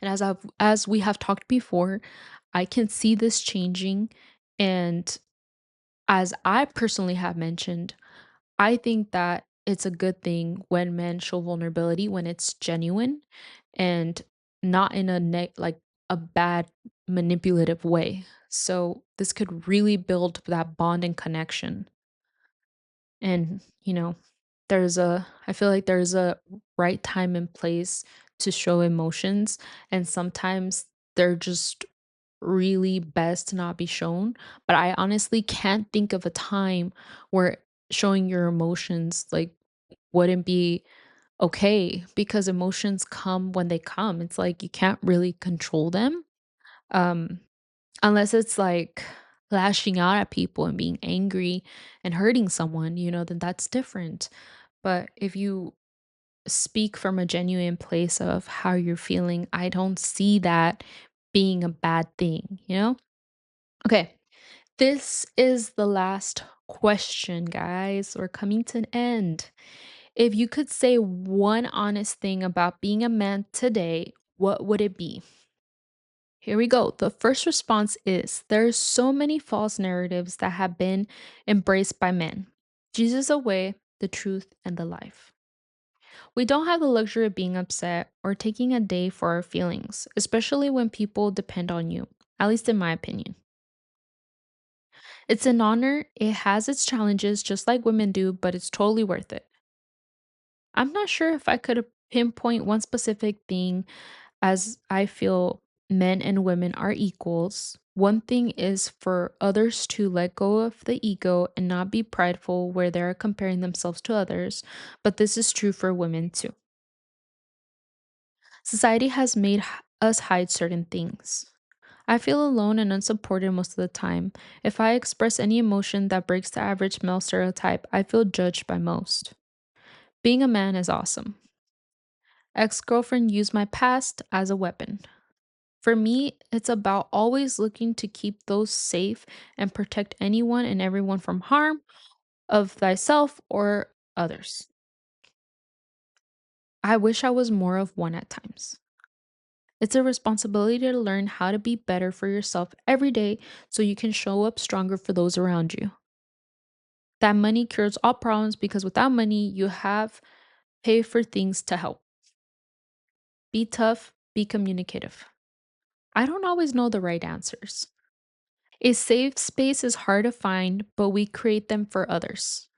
And as we have talked before, I can see this changing, and as I personally have mentioned, I think that it's a good thing when men show vulnerability when it's genuine and not in a like a bad manipulative way. So this could really build that bond and connection. And I feel like there's a right time and place to show emotions, and sometimes they're just really best to not be shown. But I honestly can't think of a time where showing your emotions like wouldn't be okay, because emotions come when they come. It's like you can't really control them. Um unless it's like lashing out at people and being angry and hurting someone, then that's different. But if you speak from a genuine place of how you're feeling, I don't see that being a bad thing? Okay, this is the last question, guys. We're coming to an end. If you could say one honest thing about being a man today, what would it be? Here we go. The first response is there's so many false narratives that have been embraced by men. Jesus the way, the truth, and the life. We don't have the luxury of being upset or taking a day for our feelings, especially when people depend on you, at least in my opinion. It's an honor, it has its challenges just like women do, but it's totally worth it. I'm not sure if I could pinpoint one specific thing as I feel men and women are equals. One thing is for others to let go of the ego and not be prideful where they're comparing themselves to others, but this is true for women too. Society has made us hide certain things. I feel alone and unsupported most of the time. If I express any emotion that breaks the average male stereotype, I feel judged by most. Being a man is awesome. Ex girlfriend used my past as a weapon. For me, it's about always looking to keep those safe and protect anyone and everyone from harm of thyself or others. I wish I was more of one at times. It's a responsibility to learn how to be better for yourself every day so you can show up stronger for those around you. That money cures all problems because without money, you have pay for things to help. Be tough, be communicative. I don't always know the right answers. A safe space is hard to find, but we create them for others.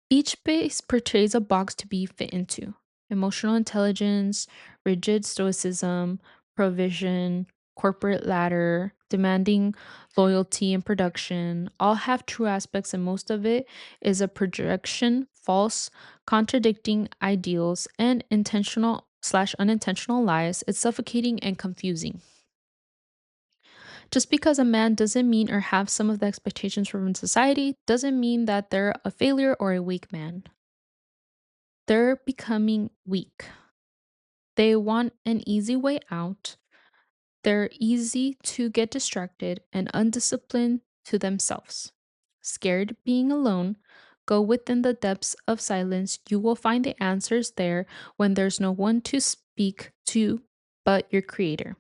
Each space portrays a box to be fit into: emotional intelligence, rigid stoicism, provision, corporate ladder, demanding loyalty and production. All have true aspects, and most of it is a projection, false, contradicting ideals, and intentional slash unintentional lies. It's suffocating and confusing. Just because a man doesn't mean or have some of the expectations from society doesn't mean that they're a failure or a weak man. They're becoming weak. They want an easy way out. They're easy to get distracted and undisciplined to themselves. Scared being alone, go within the depths of silence. You will find the answers there when there's no one to speak to but your creator.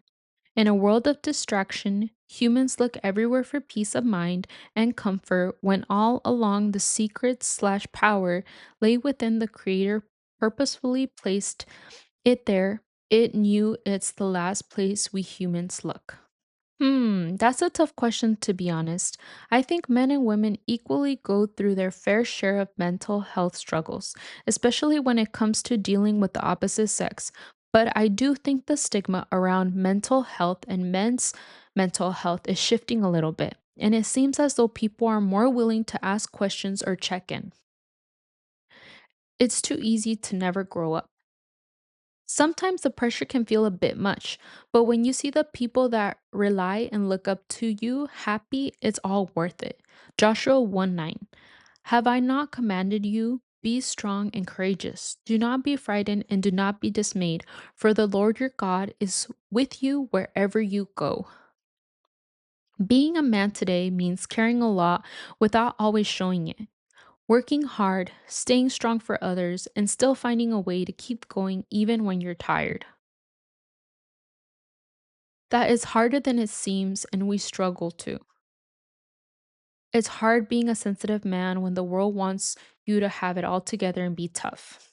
In a world of distraction, humans look everywhere for peace of mind and comfort when all along the secret slash power lay within the creator purposefully placed it there. It knew it's the last place we humans look. That's a tough question to be honest. I think men and women equally go through their fair share of mental health struggles, especially when it comes to dealing with the opposite sex. But I do think the stigma around mental health and men's mental health is shifting a little bit, and it seems as though people are more willing to ask questions or check in. It's too easy to never grow up. Sometimes the pressure can feel a bit much, but when you see the people that rely and look up to you happy, it's all worth it. Joshua 1:9. Have I not commanded you? Be strong and courageous. Do not be frightened and do not be dismayed, for the Lord your God is with you wherever you go. Being a man today means caring a lot without always showing it. Working hard, staying strong for others, and still finding a way to keep going even when you're tired. That is harder than it seems, and we struggle too. It's hard being a sensitive man when the world wants you to have it all together and be tough.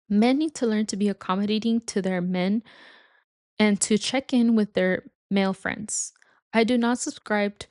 Men need to learn to be accommodating to their men and to check in with their male friends. I do not subscribe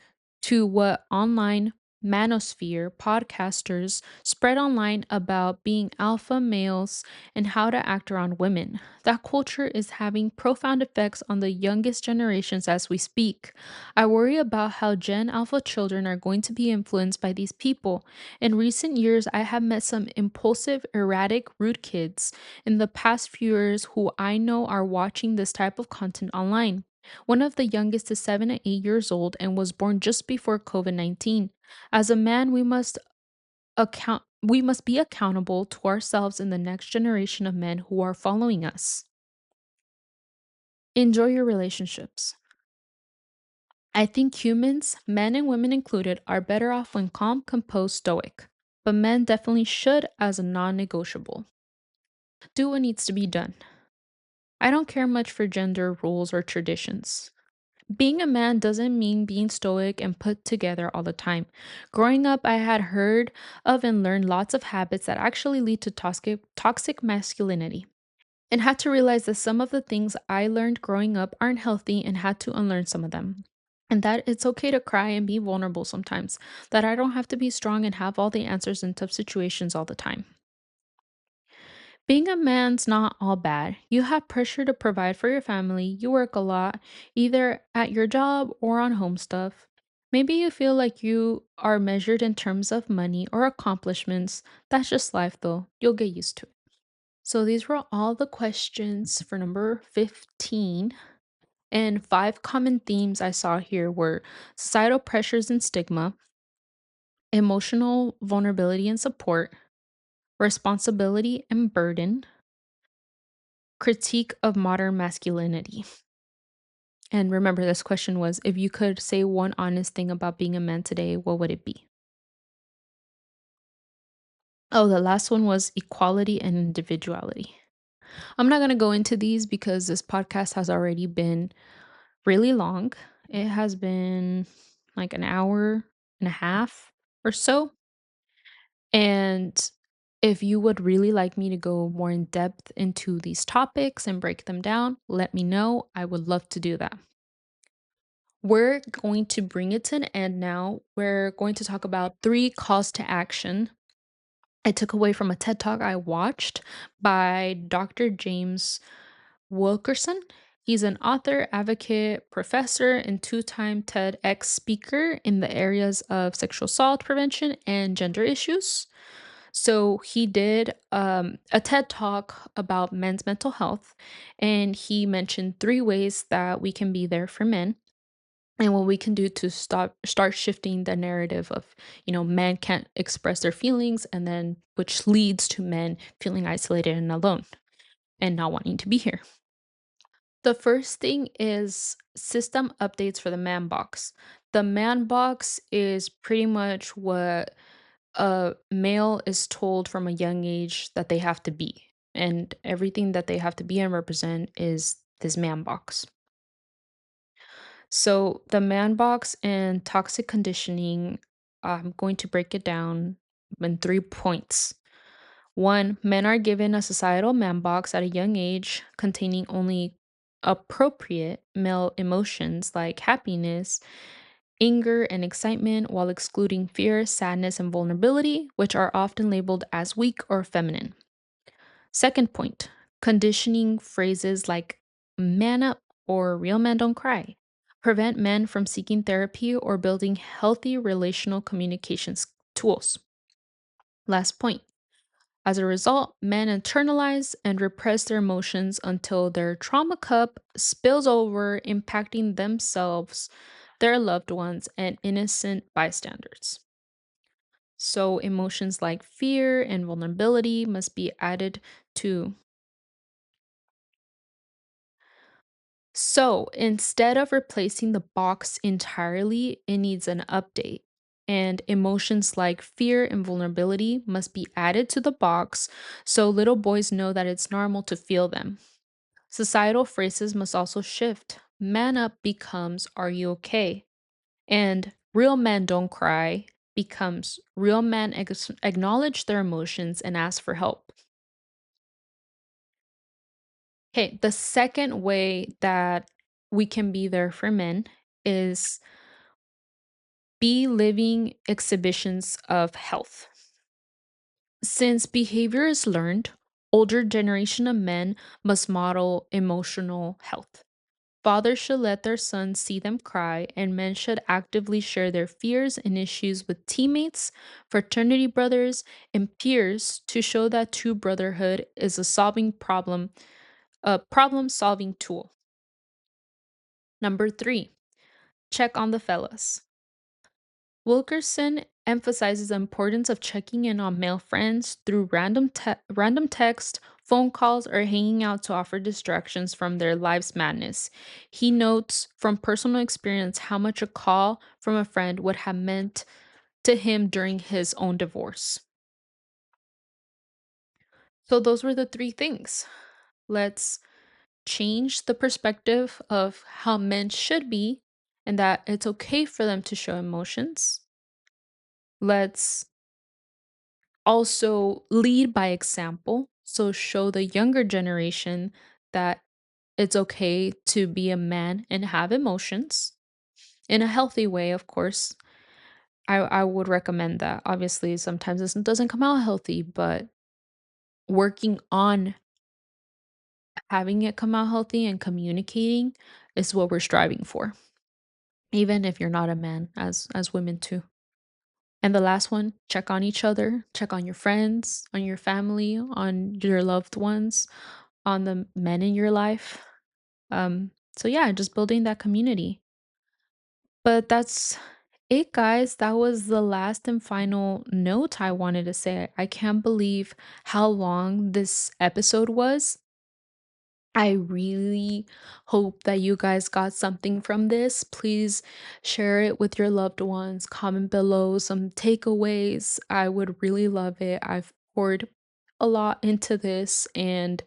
to what online manosphere podcasters spread online about being alpha males and how to act around women. That culture is having profound effects on the youngest generations as we speak. I worry about how Gen Alpha children are going to be influenced by these people. In recent years, I have met some impulsive, erratic, rude kids in the past few years who I know are watching this type of content online. One of the youngest is 7 and 8 years old and was born just before COVID-19. As a man, we must be accountable to ourselves and the next generation of men who are following us. Enjoy your relationships. I think humans, men and women included, are better off when calm, composed, stoic. But men definitely should as a non negotiable. Do what needs to be done. I don't care much for gender rules or traditions. Being a man doesn't mean being stoic and put together all the time. Growing up, I had heard of and learned lots of habits that actually lead to toxic masculinity, and had to realize that some of the things I learned growing up aren't healthy and had to unlearn some of them. And that it's okay to cry and be vulnerable sometimes, that I don't have to be strong and have all the answers in tough situations all the time. Being a man's not all bad. You have pressure to provide for your family, you work a lot, either at your job or on home stuff. Maybe you feel like you are measured in terms of money or accomplishments. That's just life though. You'll get used to it. So these were all the questions for number 15. And five common themes I saw here were societal pressures and stigma, emotional vulnerability and support, responsibility and burden, critique of modern masculinity. And remember, this question was, if you could say one honest thing about being a man today, what would it be? Oh, the last one was equality and individuality. I'm not going to go into these because this podcast has already been really long. It has been like an hour and a half or so. And if you would really like me to go more in depth into these topics and break them down, let me know. I would love to do that. We're going to bring it to an end now. We're going to talk about three calls to action I took away from a TED Talk I watched by Dr. James Wilkerson. He's an author, advocate, professor, and two-time TEDx speaker in the areas of sexual assault prevention and gender issues. So he did a TED talk about men's mental health, and he mentioned three ways that we can be there for men and what we can do to start shifting the narrative of, men can't express their feelings, and then which leads to men feeling isolated and alone and not wanting to be here. The first thing is system updates for the man box. The man box is pretty much what a male is told from a young age that they have to be. And everything that they have to be and represent is this man box. So, the man box and toxic conditioning, I'm going to break it down in 3 points. One, men are given a societal man box at a young age containing only appropriate male emotions like happiness, anger, and excitement, while excluding fear, sadness, and vulnerability, which are often labeled as weak or feminine. Second point, conditioning phrases like man up or real men don't cry prevent men from seeking therapy or building healthy relational communications tools. Last point. As a result, men internalize and repress their emotions until their trauma cup spills over, impacting themselves, their loved ones, and innocent bystanders. So, emotions like fear and vulnerability must be added to. So, instead of replacing the box entirely, it needs an update. And emotions like fear and vulnerability must be added to the box so little boys know that it's normal to feel them. Societal phrases must also shift. Man up becomes, are you okay? And real men don't cry becomes, real men acknowledge their emotions and ask for help. Okay, the second way that we can be there for men is be living exhibitions of health. Since behavior is learned, older generation of men must model emotional health. Fathers should let their sons see them cry, and men should actively share their fears and issues with teammates, fraternity brothers, and peers to show that true brotherhood is a problem solving tool. Number 3, check on the fellas. Wilkerson emphasizes the importance of checking in on male friends through random text, phone calls, or hanging out to offer distractions from their life's madness. He notes from personal experience how much a call from a friend would have meant to him during his own divorce. So, those were the three things. Let's change the perspective of how men should be and that it's okay for them to show emotions. Let's also lead by example. So show the younger generation that it's okay to be a man and have emotions in a healthy way, of course. I would recommend that. Obviously, sometimes this doesn't come out healthy, but working on having it come out healthy and communicating is what we're striving for. Even if you're not a man, as women too. And the last one, check on each other, check on your friends, on your family, on your loved ones, on the men in your life. So yeah, just building that community. But that's it, guys. That was the last and final note I wanted to say. I can't believe how long this episode was. I really hope that you guys got something from this. Please share it with your loved ones. Comment below some takeaways. I would really love it. I've poured a lot into this and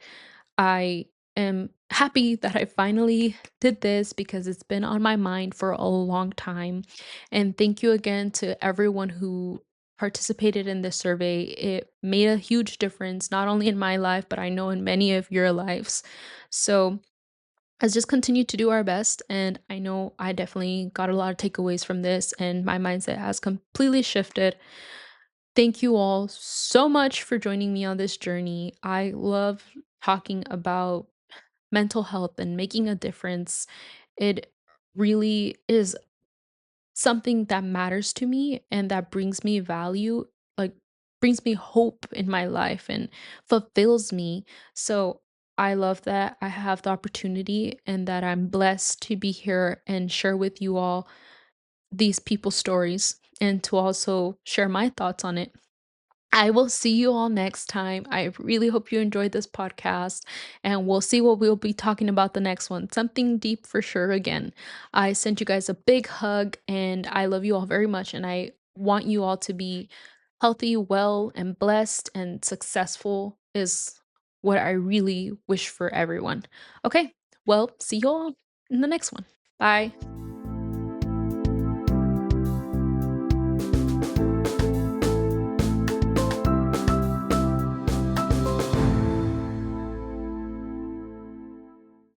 I am happy that I finally did this because it's been on my mind for a long time. And thank you again to everyone who participated in this survey. It made a huge difference, not only in my life, but I know in many of your lives. So let's just continue to do our best. And I know I definitely got a lot of takeaways from this, and my mindset has completely shifted. Thank you all so much for joining me on this journey. I love talking about mental health and making a difference. It really is something that matters to me and that brings me value, like brings me hope in my life and fulfills me. So I love that I have the opportunity and that I'm blessed to be here and share with you all these people's stories and to also share my thoughts on it. I will see you all next time. I really hope you enjoyed this podcast, and we'll see what we'll be talking about the next one. Something deep for sure again. I sent you guys a big hug, and I love you all very much. And I want you all to be healthy, well, and blessed and successful, is what I really wish for everyone. Okay, well, see you all in the next one. Bye.